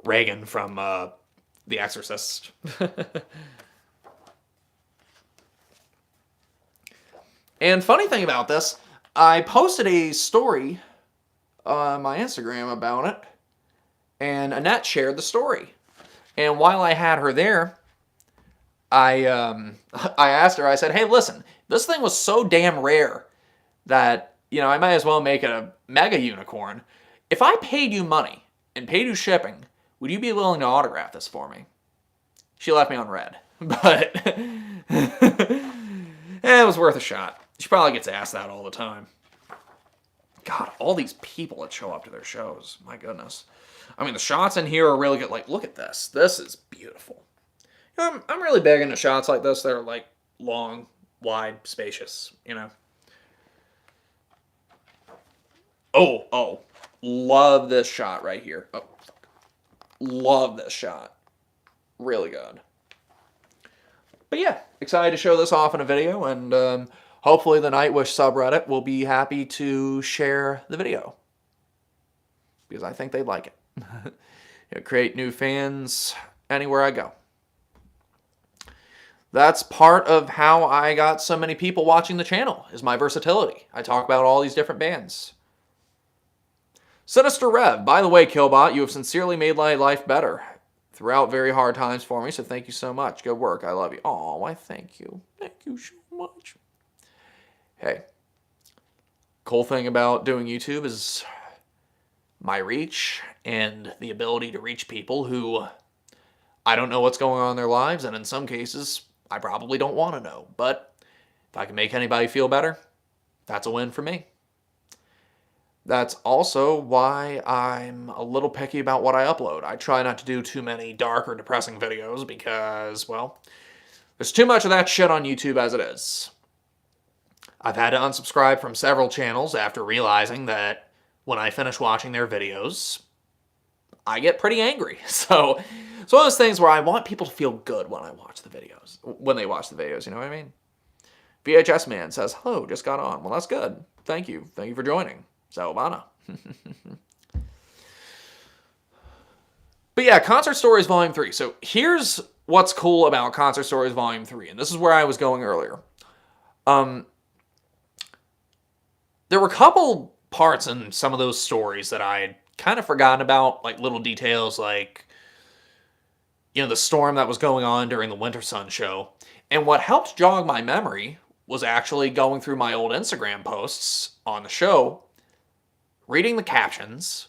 Reagan from The Exorcist. And funny thing about this, I posted a story on my Instagram about it, and Annette shared the story. And while I had her there, I asked her, I said, hey, listen, this thing was so damn rare that, you know, I might as well make it a mega unicorn. If I paid you money and paid you shipping, would you be willing to autograph this for me? She left me on red, but it was worth a shot. She probably gets asked that all the time. God, all these people that show up to their shows. My goodness. I mean, the shots in here are really good. Like, look at this. This is beautiful. You know, I'm really big into shots like this. They're, like, long, wide, spacious, you know. Oh. Love this shot right here. Oh, fuck. Love this shot. Really good. But yeah, excited to show this off in a video, and hopefully the Nightwish subreddit will be happy to share the video. Because I think they'd like it. You know, create new fans anywhere I go. That's part of how I got so many people watching the channel, is my versatility. I talk about all these different bands. Sinister Rev, by the way, Killbot, you have sincerely made my life better throughout very hard times for me, so thank you so much. Good work. I love you. Aw, why thank you. Thank you so much. Hey, cool thing about doing YouTube is my reach and the ability to reach people who I don't know what's going on in their lives, and in some cases, I probably don't want to know. But if I can make anybody feel better, that's a win for me. That's also why I'm a little picky about what I upload. I try not to do too many dark or depressing videos because, well, there's too much of that shit on YouTube as it is. I've had to unsubscribe from several channels after realizing that when I finish watching their videos, I get pretty angry. So it's one of those things where I want people to feel good when I watch the videos. When they watch the videos, you know what I mean? VHS Man says, hello, just got on. Well, that's good. Thank you. Thank you for joining. Sayonara. But yeah, Concert Stories Volume 3. So here's what's cool about Concert Stories Volume 3. And this is where I was going earlier. There were a couple parts in some of those stories that I had kind of forgotten about. Like little details like, you know, the storm that was going on during the Winter Sun show. And what helped jog my memory was actually going through my old Instagram posts on the show, reading the captions,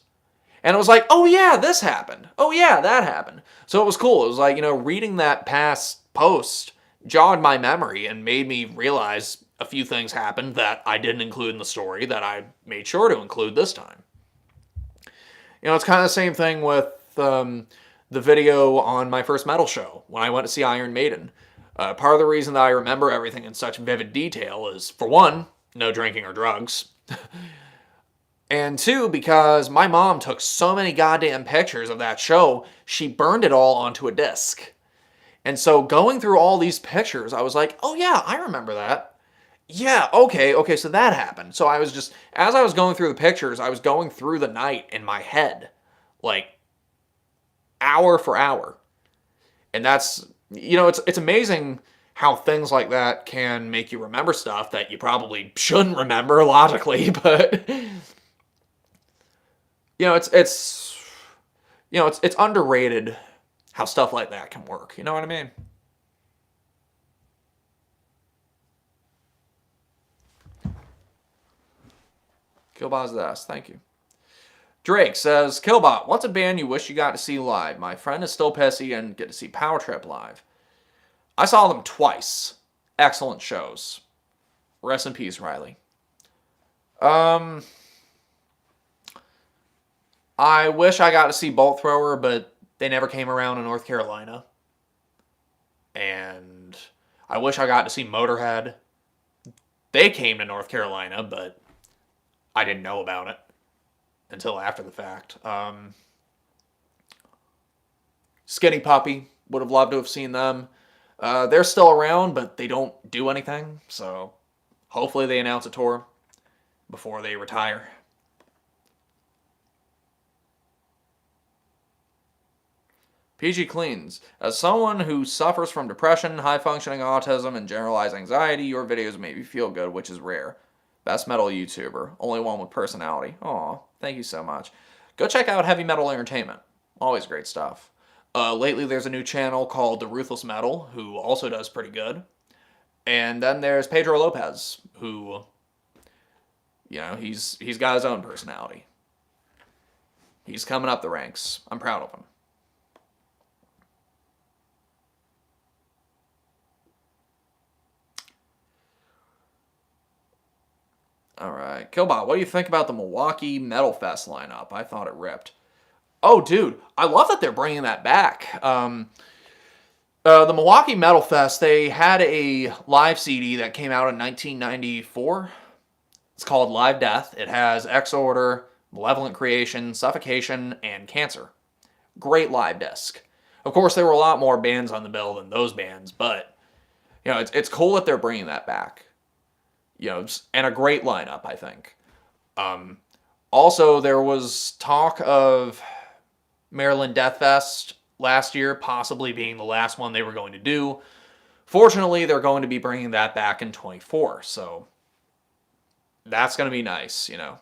and it was like, oh yeah, this happened. Oh yeah, that happened. So it was cool. It was like, you know, reading that past post jogged my memory and made me realize a few things happened that I didn't include in the story that I made sure to include this time. You know, it's kind of the same thing with the video on my first metal show when I went to see Iron Maiden. Part of the reason that I remember everything in such vivid detail is, for one, no drinking or drugs. And two, because my mom took so many goddamn pictures of that show, she burned it all onto a disc. And so going through all these pictures, I was like, oh yeah, I remember that. Yeah, okay, so that happened. So I was just, as I was going through the pictures, I was going through the night in my head, like, hour for hour. And that's, you know, it's amazing how things like that can make you remember stuff that you probably shouldn't remember logically, but you know, it's underrated how stuff like that can work. You know what I mean? Killbot's this. Thank you. Drake says, Killbot, what's a band you wish you got to see live? My friend is still pissy and get to see Power Trip live. I saw them twice. Excellent shows. Rest in peace, Riley. I wish I got to see Bolt Thrower, but they never came around in North Carolina. And I wish I got to see Motorhead. They came to North Carolina, but I didn't know about it until after the fact. Skinny Puppy, would have loved to have seen them. They're still around, but they don't do anything, so hopefully they announce a tour before they retire. PGcleans. As someone who suffers from depression, high-functioning autism, and generalized anxiety, your videos make me feel good, which is rare. Best metal YouTuber. Only one with personality. Aw, thank you so much. Go check out Heavy Metal Entertainment. Always great stuff. Lately there's a new channel called The Ruthless Metal, who also does pretty good. And then there's Pedro Lopez, who, you know, he's got his own personality. He's coming up the ranks. I'm proud of him. Alright, Killbot, what do you think about the Milwaukee Metal Fest lineup? I thought it ripped. Oh, dude, I love that they're bringing that back. The Milwaukee Metal Fest, they had a live CD that came out in 1994. It's called Live Death. It has Exorder, Malevolent Creation, Suffocation, and Cancer. Great live disc. Of course, there were a lot more bands on the bill than those bands, but you know, it's cool that they're bringing that back. You know, and a great lineup, I think. Also, there was talk of Maryland Death Fest last year possibly being the last one they were going to do. Fortunately, they're going to be bringing that back in 24, so that's going to be nice, you know.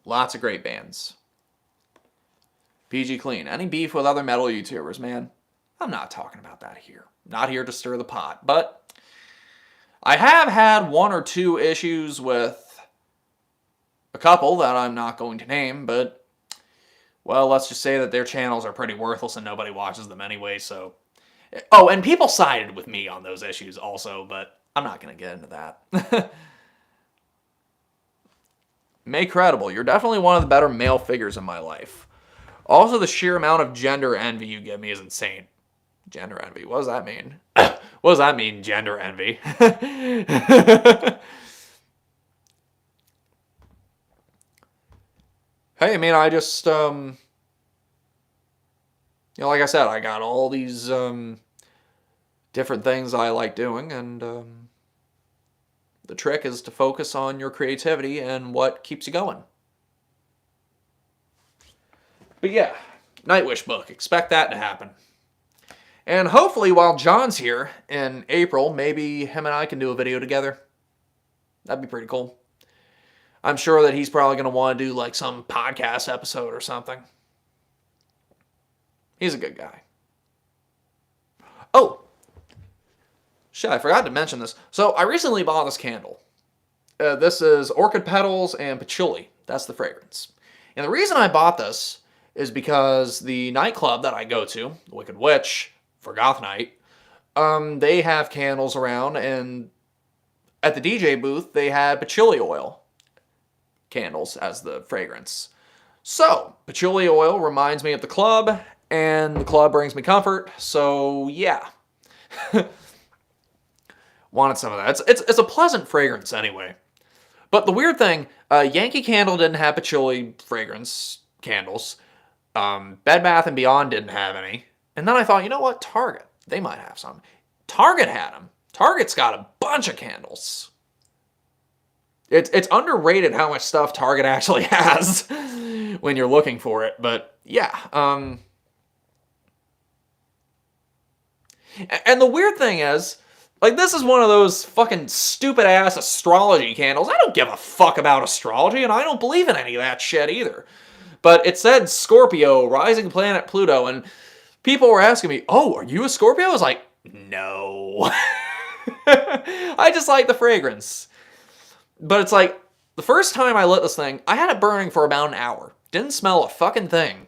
Lots of great bands. PGclean. Any beef with other metal YouTubers, man? I'm not talking about that here. Not here to stir the pot, but I have had one or two issues with a couple that I'm not going to name, but, well, let's just say that their channels are pretty worthless and nobody watches them anyway, so. Oh, and people sided with me on those issues also, but I'm not going to get into that. May Cradle, you're definitely one of the better male figures in my life. Also, the sheer amount of gender envy you give me is insane. Gender envy, what does that mean? What does that mean, gender envy? Hey, I mean, I just, like I said, I got all these different things I like doing, and the trick is to focus on your creativity and what keeps you going. But yeah, Nightwish book. Expect that to happen. And hopefully while John's here in April, maybe him and I can do a video together. That'd be pretty cool. I'm sure that he's probably going to want to do like some podcast episode or something. He's a good guy. Oh, shit, I forgot to mention this. So I recently bought this candle. This is Orchid Petals and Patchouli. That's the fragrance. And the reason I bought this is because the nightclub that I go to, the Wicked Witch, for Goth Night, they have candles around, and at the DJ booth, they had patchouli oil candles as the fragrance. So, patchouli oil reminds me of the club, and the club brings me comfort, so yeah. Wanted some of that. It's a pleasant fragrance anyway. But the weird thing, Yankee Candle didn't have patchouli fragrance candles. Bed Bath & Beyond didn't have any. And then I thought, you know what? Target. They might have some. Target had them. Target's got a bunch of candles. It's underrated how much stuff Target actually has when you're looking for it. But yeah. And the weird thing is, like, this is one of those fucking stupid-ass astrology candles. I don't give a fuck about astrology, and I don't believe in any of that shit either. But it said Scorpio, rising planet Pluto, and people were asking me, oh, are you a Scorpio? I was like, no. I just like the fragrance. But it's like, the first time I lit this thing, I had it burning for about an hour. Didn't smell a fucking thing.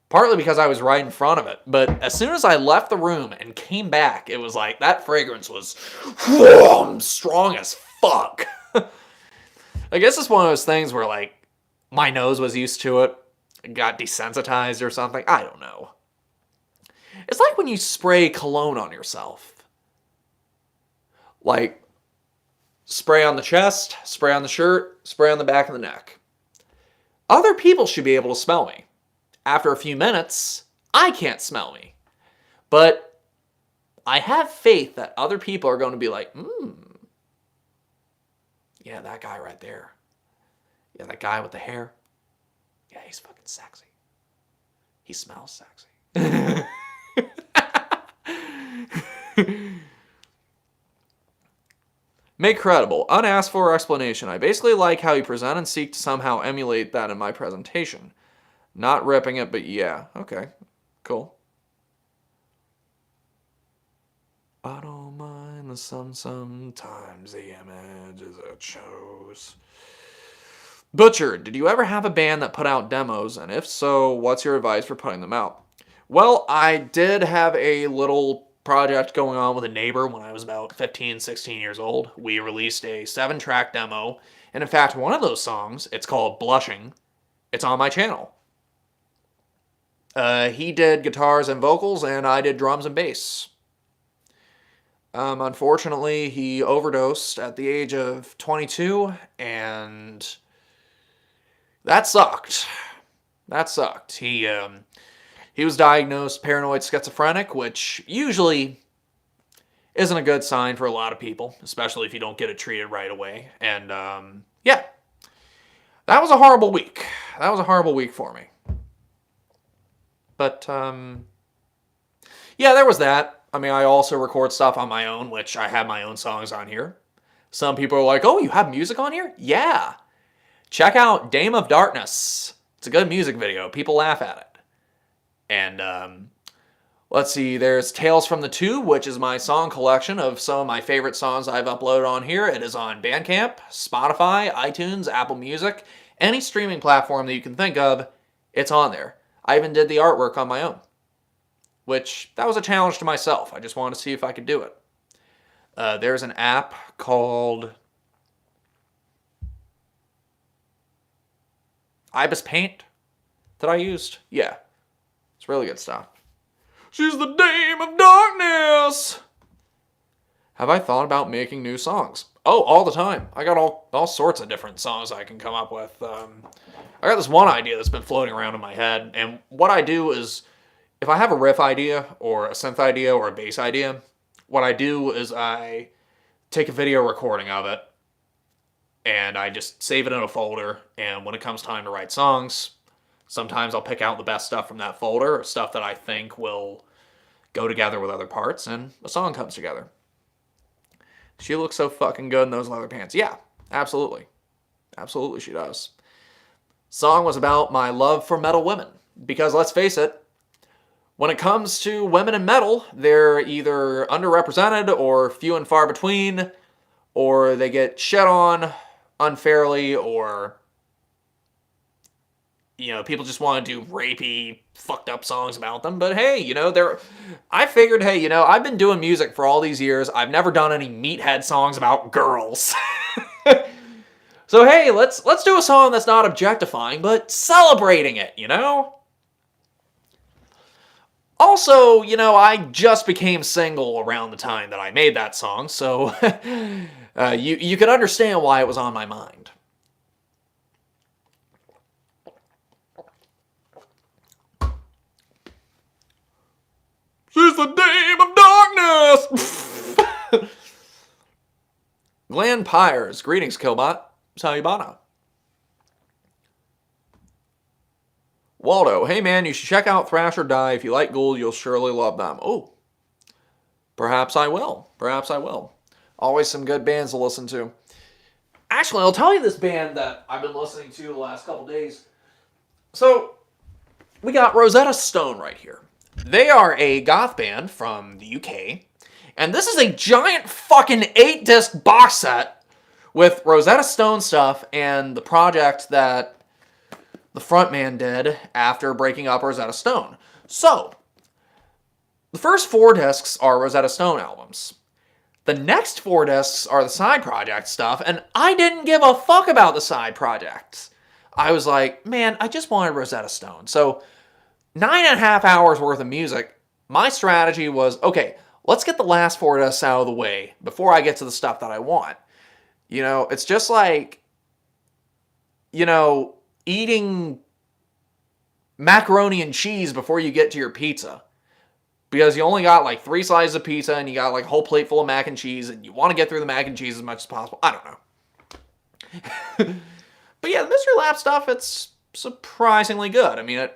Partly because I was right in front of it. But as soon as I left the room and came back, it was like, that fragrance was strong as fuck. I guess it's one of those things where, like, my nose was used to it, got desensitized or something. I don't know. It's like when you spray cologne on yourself. Like, spray on the chest, spray on the shirt, spray on the back of the neck. Other people should be able to smell me. After a few minutes, I can't smell me. But I have faith that other people are going to be like, yeah, that guy right there. Yeah, that guy with the hair. Yeah, he's fucking sexy. He smells sexy. Make credible. Unasked for explanation. I basically like how you present and seek to somehow emulate that in my presentation. Not ripping it, but yeah. Okay. Cool. I don't mind the sun sometimes, the images it shows. Butcher, did you ever have a band that put out demos? And if so, what's your advice for putting them out? Well, I did have a little project going on with a neighbor when I was about 15, 16 years old. We released a 7-track demo. And in fact, one of those songs, it's called Blushing. It's on my channel. He did guitars and vocals, and I did drums and bass. Unfortunately, he overdosed at the age of 22, and that sucked. That sucked. He was diagnosed paranoid schizophrenic, which usually isn't a good sign for a lot of people, especially if you don't get it treated right away. And, yeah. That was a horrible week. That was a horrible week for me. But, yeah, there was that. I mean, I also record stuff on my own, which I have my own songs on here. Some people are like, oh, you have music on here? Yeah. Check out Dame of Darkness. It's a good music video. People laugh at it. And, let's see, there's Tales from the Tube, which is my song collection of some of my favorite songs I've uploaded on here. It is on Bandcamp, Spotify, iTunes, Apple Music, any streaming platform that you can think of, it's on there. I even did the artwork on my own, which, that was a challenge to myself. I just wanted to see if I could do it. There's an app called Ibis paint that I used. Yeah, it's really good stuff. She's the Dame of Darkness. Have I thought about making new songs? Oh, all the time. I got all sorts of different songs I can come up with. I got this one idea that's been floating around in my head, and what I do is, if I have a riff idea, or a synth idea, or a bass idea, what I do is I take a video recording of it, and I just save it in a folder, and when it comes time to write songs, sometimes I'll pick out the best stuff from that folder, or stuff that I think will go together with other parts, and a song comes together. She looks so fucking good in those leather pants. Yeah, absolutely. Absolutely she does. Song was about my love for metal women. Because let's face it, when it comes to women in metal, they're either underrepresented or few and far between, or they get shit on unfairly, or people just want to do rapey, fucked up songs about them. But hey, I figured, hey, I've been doing music for all these years. I've never done any meathead songs about girls. So hey, let's do a song that's not objectifying, but celebrating it, Also, I just became single around the time that I made that song, so you can understand why it was on my mind. She's the Dame of Darkness! Glenn Pyres. Greetings, Killbot. Sayubana. Waldo. Hey, man, you should check out Thrash or Die. If you like Gould, you'll surely love them. Oh. Perhaps I will. Perhaps I will. Always some good bands to listen to. Actually, I'll tell you this band that I've been listening to the last couple days. So, we got Rosetta Stone right here. They are a goth band from the UK, and this is a giant fucking 8-disc box set with Rosetta Stone stuff and the project that the frontman did after breaking up Rosetta Stone. So, the first 4 discs are Rosetta Stone albums. The next 4 discs are the side project stuff, and I didn't give a fuck about the side projects. I was like, man, I just wanted Rosetta Stone. So, 9.5 hours worth of music. My strategy was, okay, let's get the last 4 discs out of the way before I get to the stuff that I want. It's just like, eating macaroni and cheese before you get to your pizza. Because you only got like 3 slices of pizza and you got like a whole plate full of mac and cheese and you want to get through the mac and cheese as much as possible. I don't know. But yeah, the Mystery Lab stuff, it's surprisingly good. I mean,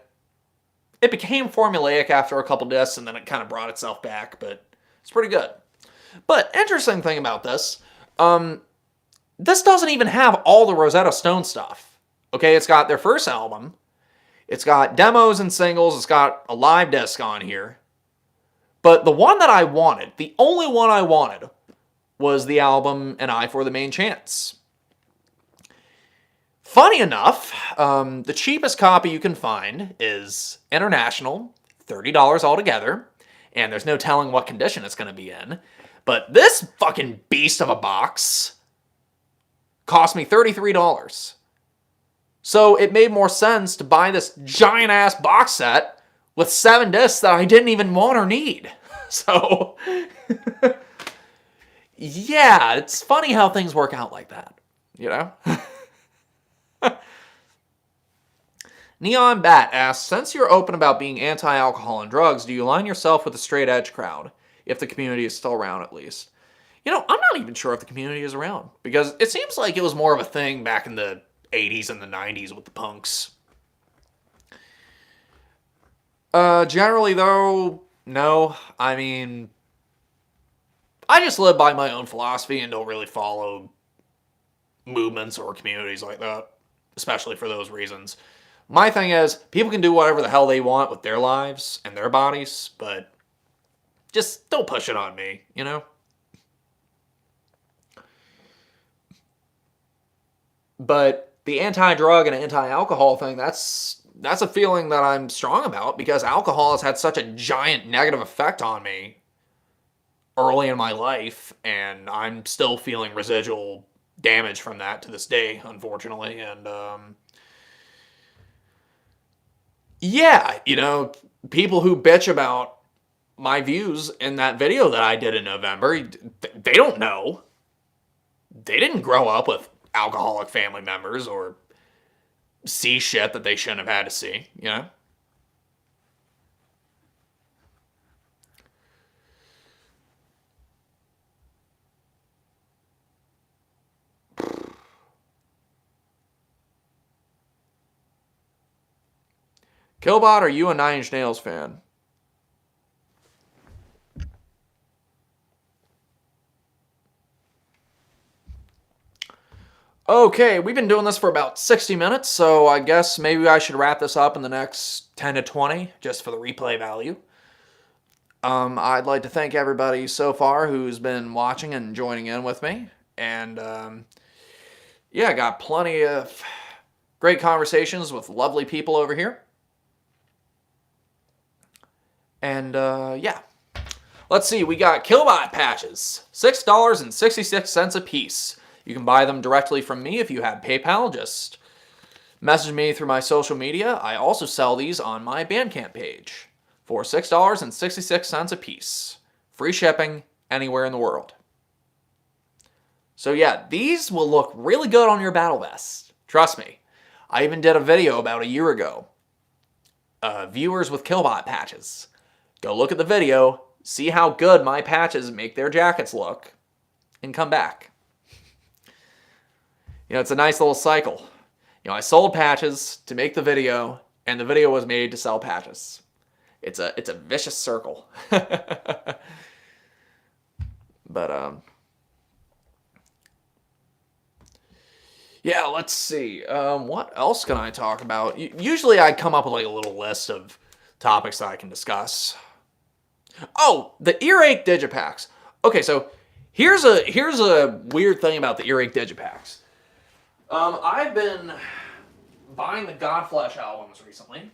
it became formulaic after a couple discs and then it kind of brought itself back, but it's pretty good. But interesting thing about this, this doesn't even have all the Rosetta Stone stuff. Okay, it's got their first album. It's got demos and singles. It's got a live disc on here. But the one that I wanted, the only one I wanted, was the album An Eye for the Main Chance. Funny enough, the cheapest copy you can find is international, $30 altogether, and there's no telling what condition it's going to be in. But this fucking beast of a box cost me $33. So it made more sense to buy this giant-ass box set with 7 discs that I didn't even want or need. So, yeah, it's funny how things work out like that, Neon Bat asks, since you're open about being anti-alcohol and drugs, do you align yourself with the straight edge crowd? If the community is still around, at least. I'm not even sure if the community is around. Because it seems like it was more of a thing back in the 80s and the 90s with the punks. Generally, though, no. I mean, I just live by my own philosophy and don't really follow movements or communities like that. Especially for those reasons. My thing is, people can do whatever the hell they want with their lives and their bodies, but just don't push it on me, But the anti-drug and anti-alcohol thing, that's a feeling that I'm strong about because alcohol has had such a giant negative effect on me early in my life, and I'm still feeling residual damage from that to this day, unfortunately. And Yeah, you know, people who bitch about my views in that video that I did in November, they don't know. They didn't grow up with alcoholic family members or see shit that they shouldn't have had to see, you know? Killbot, are you a Nine Inch Nails fan? Okay, we've been doing this for about 60 minutes, so I guess maybe I should wrap this up in the next 10 to 20, just for the replay value. I'd like to thank everybody so far who's been watching and joining in with me. And, yeah, I got plenty of great conversations with lovely people over here. And, yeah. Let's see, we got Killbot patches, $6.66 a piece. You can buy them directly from me if you have PayPal. Just message me through my social media. I also sell these on my Bandcamp page for $6.66 a piece. Free shipping anywhere in the world. So yeah, these will look really good on your battle vest. Trust me. I even did a video about a year ago. Viewers with Killbot patches. Go look at the video, see how good my patches make their jackets look, and come back. You know, it's a nice little cycle. You know, I sold patches to make the video, and the video was made to sell patches. It's a vicious circle. But, yeah, let's see. What else can I talk about? Usually I come up with like a little list of topics that I can discuss. Oh, the earache digipacks. Okay, so here's a weird thing about the earache digipacks. I've been buying the Godflesh albums recently,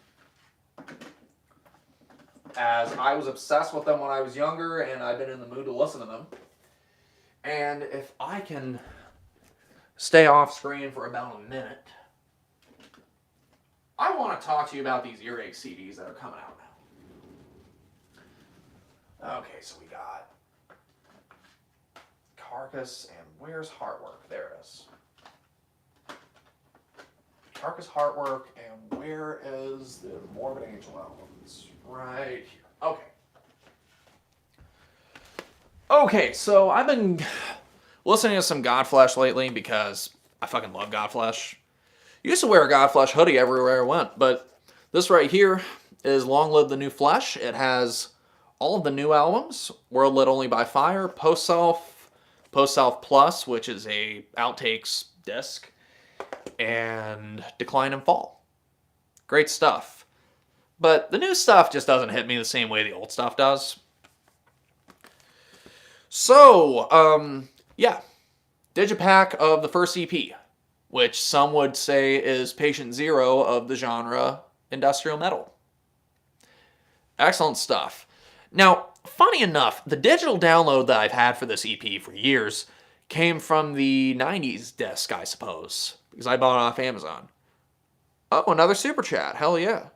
as I was obsessed with them when I was younger, and I've been in the mood to listen to them. And if I can stay off screen for about a minute, I want to talk to you about these earache CDs that are coming out now. Okay, so we got Carcass, and where's Heartwork? There it is. Carcass, Heartwork, and where is the Morbid Angel albums? Right here. Okay. Okay, so I've been listening to some Godflesh lately because I fucking love Godflesh. Used to wear a Godflesh hoodie everywhere I went, but this right here is Long Live the New Flesh. It has all of the new albums, World Lit Only by Fire, Post Self Plus, which is a outtakes disc, and Decline and Fall. Great stuff. But the new stuff just doesn't hit me the same way the old stuff does. So, yeah. Digipack of the first EP, which some would say is patient zero of the genre industrial metal. Excellent stuff. Now, funny enough, the digital download that I've had for this EP for years came from the 90s disc, I suppose, because I bought it off Amazon. Oh, another super chat. Hell yeah.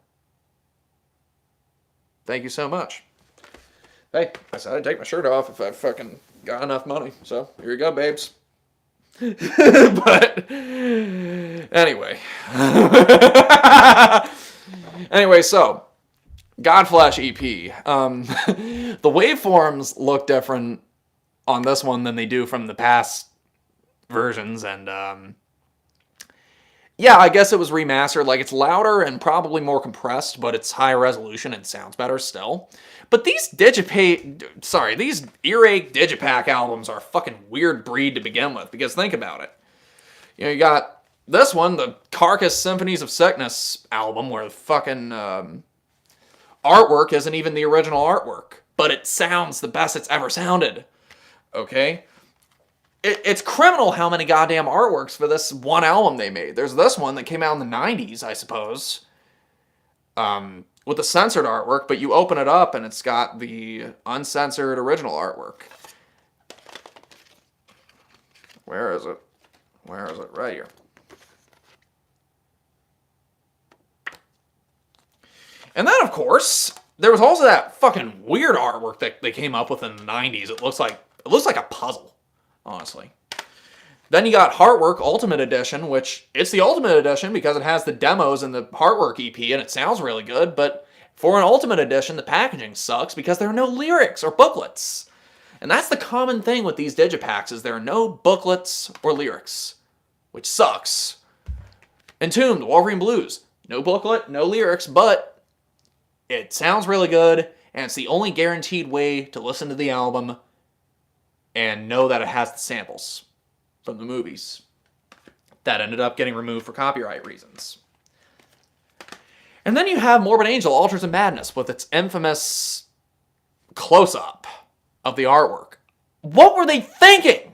Thank you so much. Hey, I said I'd take my shirt off if I fucking got enough money. So, here you go, babes. But, anyway. Anyway, so, Godflesh EP. The waveforms look different on this one than they do from the past versions, and yeah, I guess it was remastered. Like, it's louder and probably more compressed, but it's high resolution and sounds better still. But these these earache digipack albums are a fucking weird breed to begin with, because think about it. You know, you got this one, the Carcass Symphonies of Sickness album, where the fucking artwork isn't even the original artwork, but it sounds the best it's ever sounded. Okay? It's criminal how many goddamn artworks for this one album they made. There's this one that came out in the 90s, I suppose, with the censored artwork, but you open it up and it's got the uncensored original artwork. Where is it? Where is it? Right here. And then, of course, there was also that fucking weird artwork that they came up with in the 90s. It looks like a puzzle, honestly. Then you got Heartwork Ultimate Edition, which it's the Ultimate Edition because it has the demos and the Heartwork EP, and it sounds really good, but for an Ultimate Edition, the packaging sucks because there are no lyrics or booklets. And that's the common thing with these digipacks, is there are no booklets or lyrics, which sucks. Entombed, Wolverine Blues, no booklet, no lyrics, but it sounds really good, and it's the only guaranteed way to listen to the album and know that it has the samples from the movies that ended up getting removed for copyright reasons. And then you have Morbid Angel, Altars of Madness, with its infamous close-up of the artwork. What were they thinking?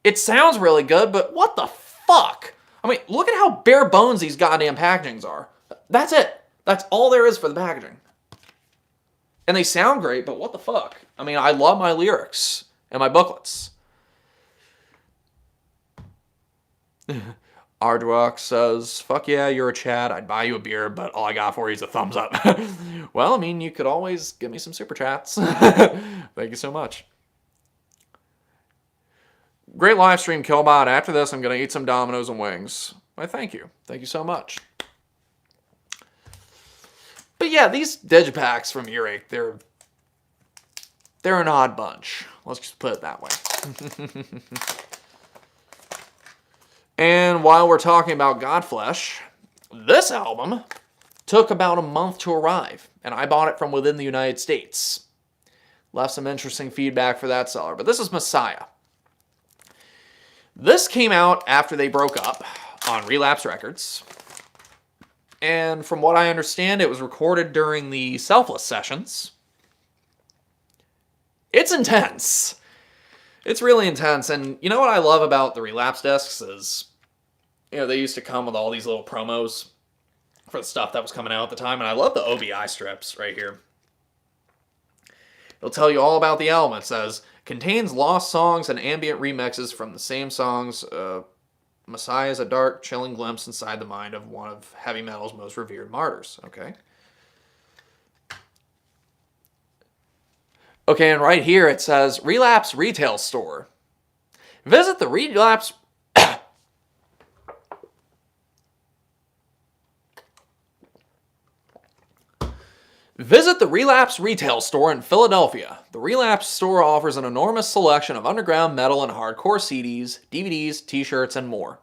It sounds really good, but what the fuck? I mean, look at how bare bones these goddamn packagings are. That's it. That's all there is for the packaging. And they sound great, but what the fuck? I mean, I love my lyrics and my booklets. Ardrock says, fuck yeah, you're a Chad. I'd buy you a beer, but all I got for you is a thumbs up. Well, I mean, you could always give me some super chats. Thank you so much. Great live stream, Killbot. After this, I'm going to eat some Domino's and wings. Why, thank you. Thank you so much. But yeah, these digipacks from Earache, they're an odd bunch. Let's just put it that way. And while we're talking about Godflesh, this album took about a month to arrive, and I bought it from within the United States. Left some interesting feedback for that seller, but this is Messiah. This came out after they broke up on Relapse Records, and from what I understand, it was recorded during the Selfless sessions. It's intense. It's really intense, and you know what I love about the Relapse discs is, you know, they used to come with all these little promos for the stuff that was coming out at the time, and I love the OBI strips right here. It'll tell you all about the album. It says, contains lost songs and ambient remixes from the same songs. Messiah is a dark, chilling glimpse inside the mind of one of heavy metal's most revered martyrs. Okay. Okay, and right here it says, Relapse Retail Store. Visit the Relapse... Visit the Relapse Retail Store in Philadelphia. The Relapse Store offers an enormous selection of underground metal and hardcore CDs, DVDs, t-shirts, and more.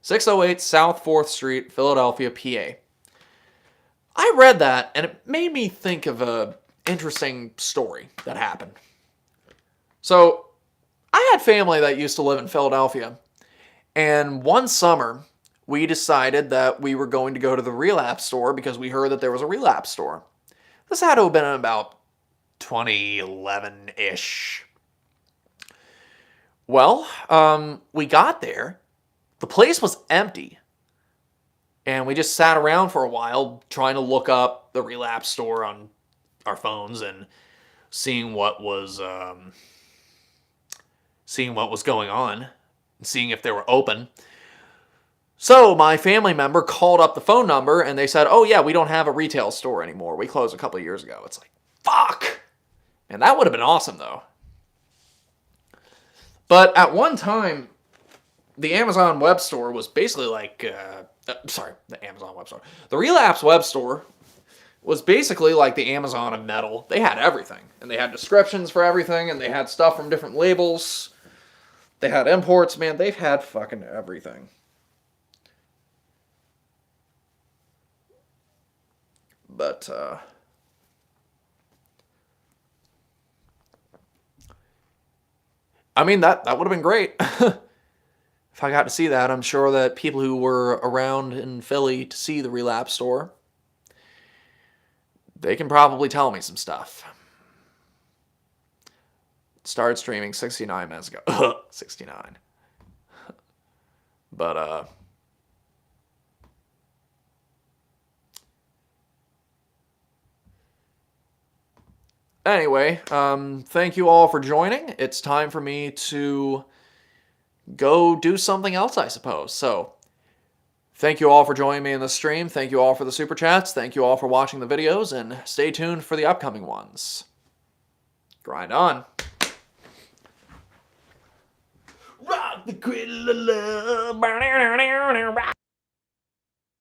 608 South 4th Street, Philadelphia, PA. I read that, and it made me think of a interesting story that happened. So, I had family that used to live in Philadelphia, and one summer, we decided that we were going to go to the Relapse Store because we heard that there was a Relapse Store. This had to have been in about 2011-ish. Well, we got there. The place was empty. And we just sat around for a while trying to look up the Relapse Store on our phones and seeing what was going on and seeing if they were open. So my family member called up the phone number and they said, oh yeah, we don't have a retail store anymore. We closed a couple of years ago. It's like, fuck. And that would have been awesome though. But at one time, the Amazon web store was basically like, the Amazon web store. The Relapse web store was basically like the Amazon of metal. They had everything. And they had descriptions for everything. And they had stuff from different labels. They had imports. Man, they've had fucking everything. But, I mean, that would have been great. If I got to see that, I'm sure that people who were around in Philly to see the Relapse Store, they can probably tell me some stuff. Started streaming 69 minutes ago. 69. But, anyway, thank you all for joining. It's time for me to go do something else, I suppose. So, Thank you all for joining me in the stream. Thank you all for the super chats. Thank you all for watching the videos, and stay tuned for the upcoming ones. Grind on. Rock the cradle of love.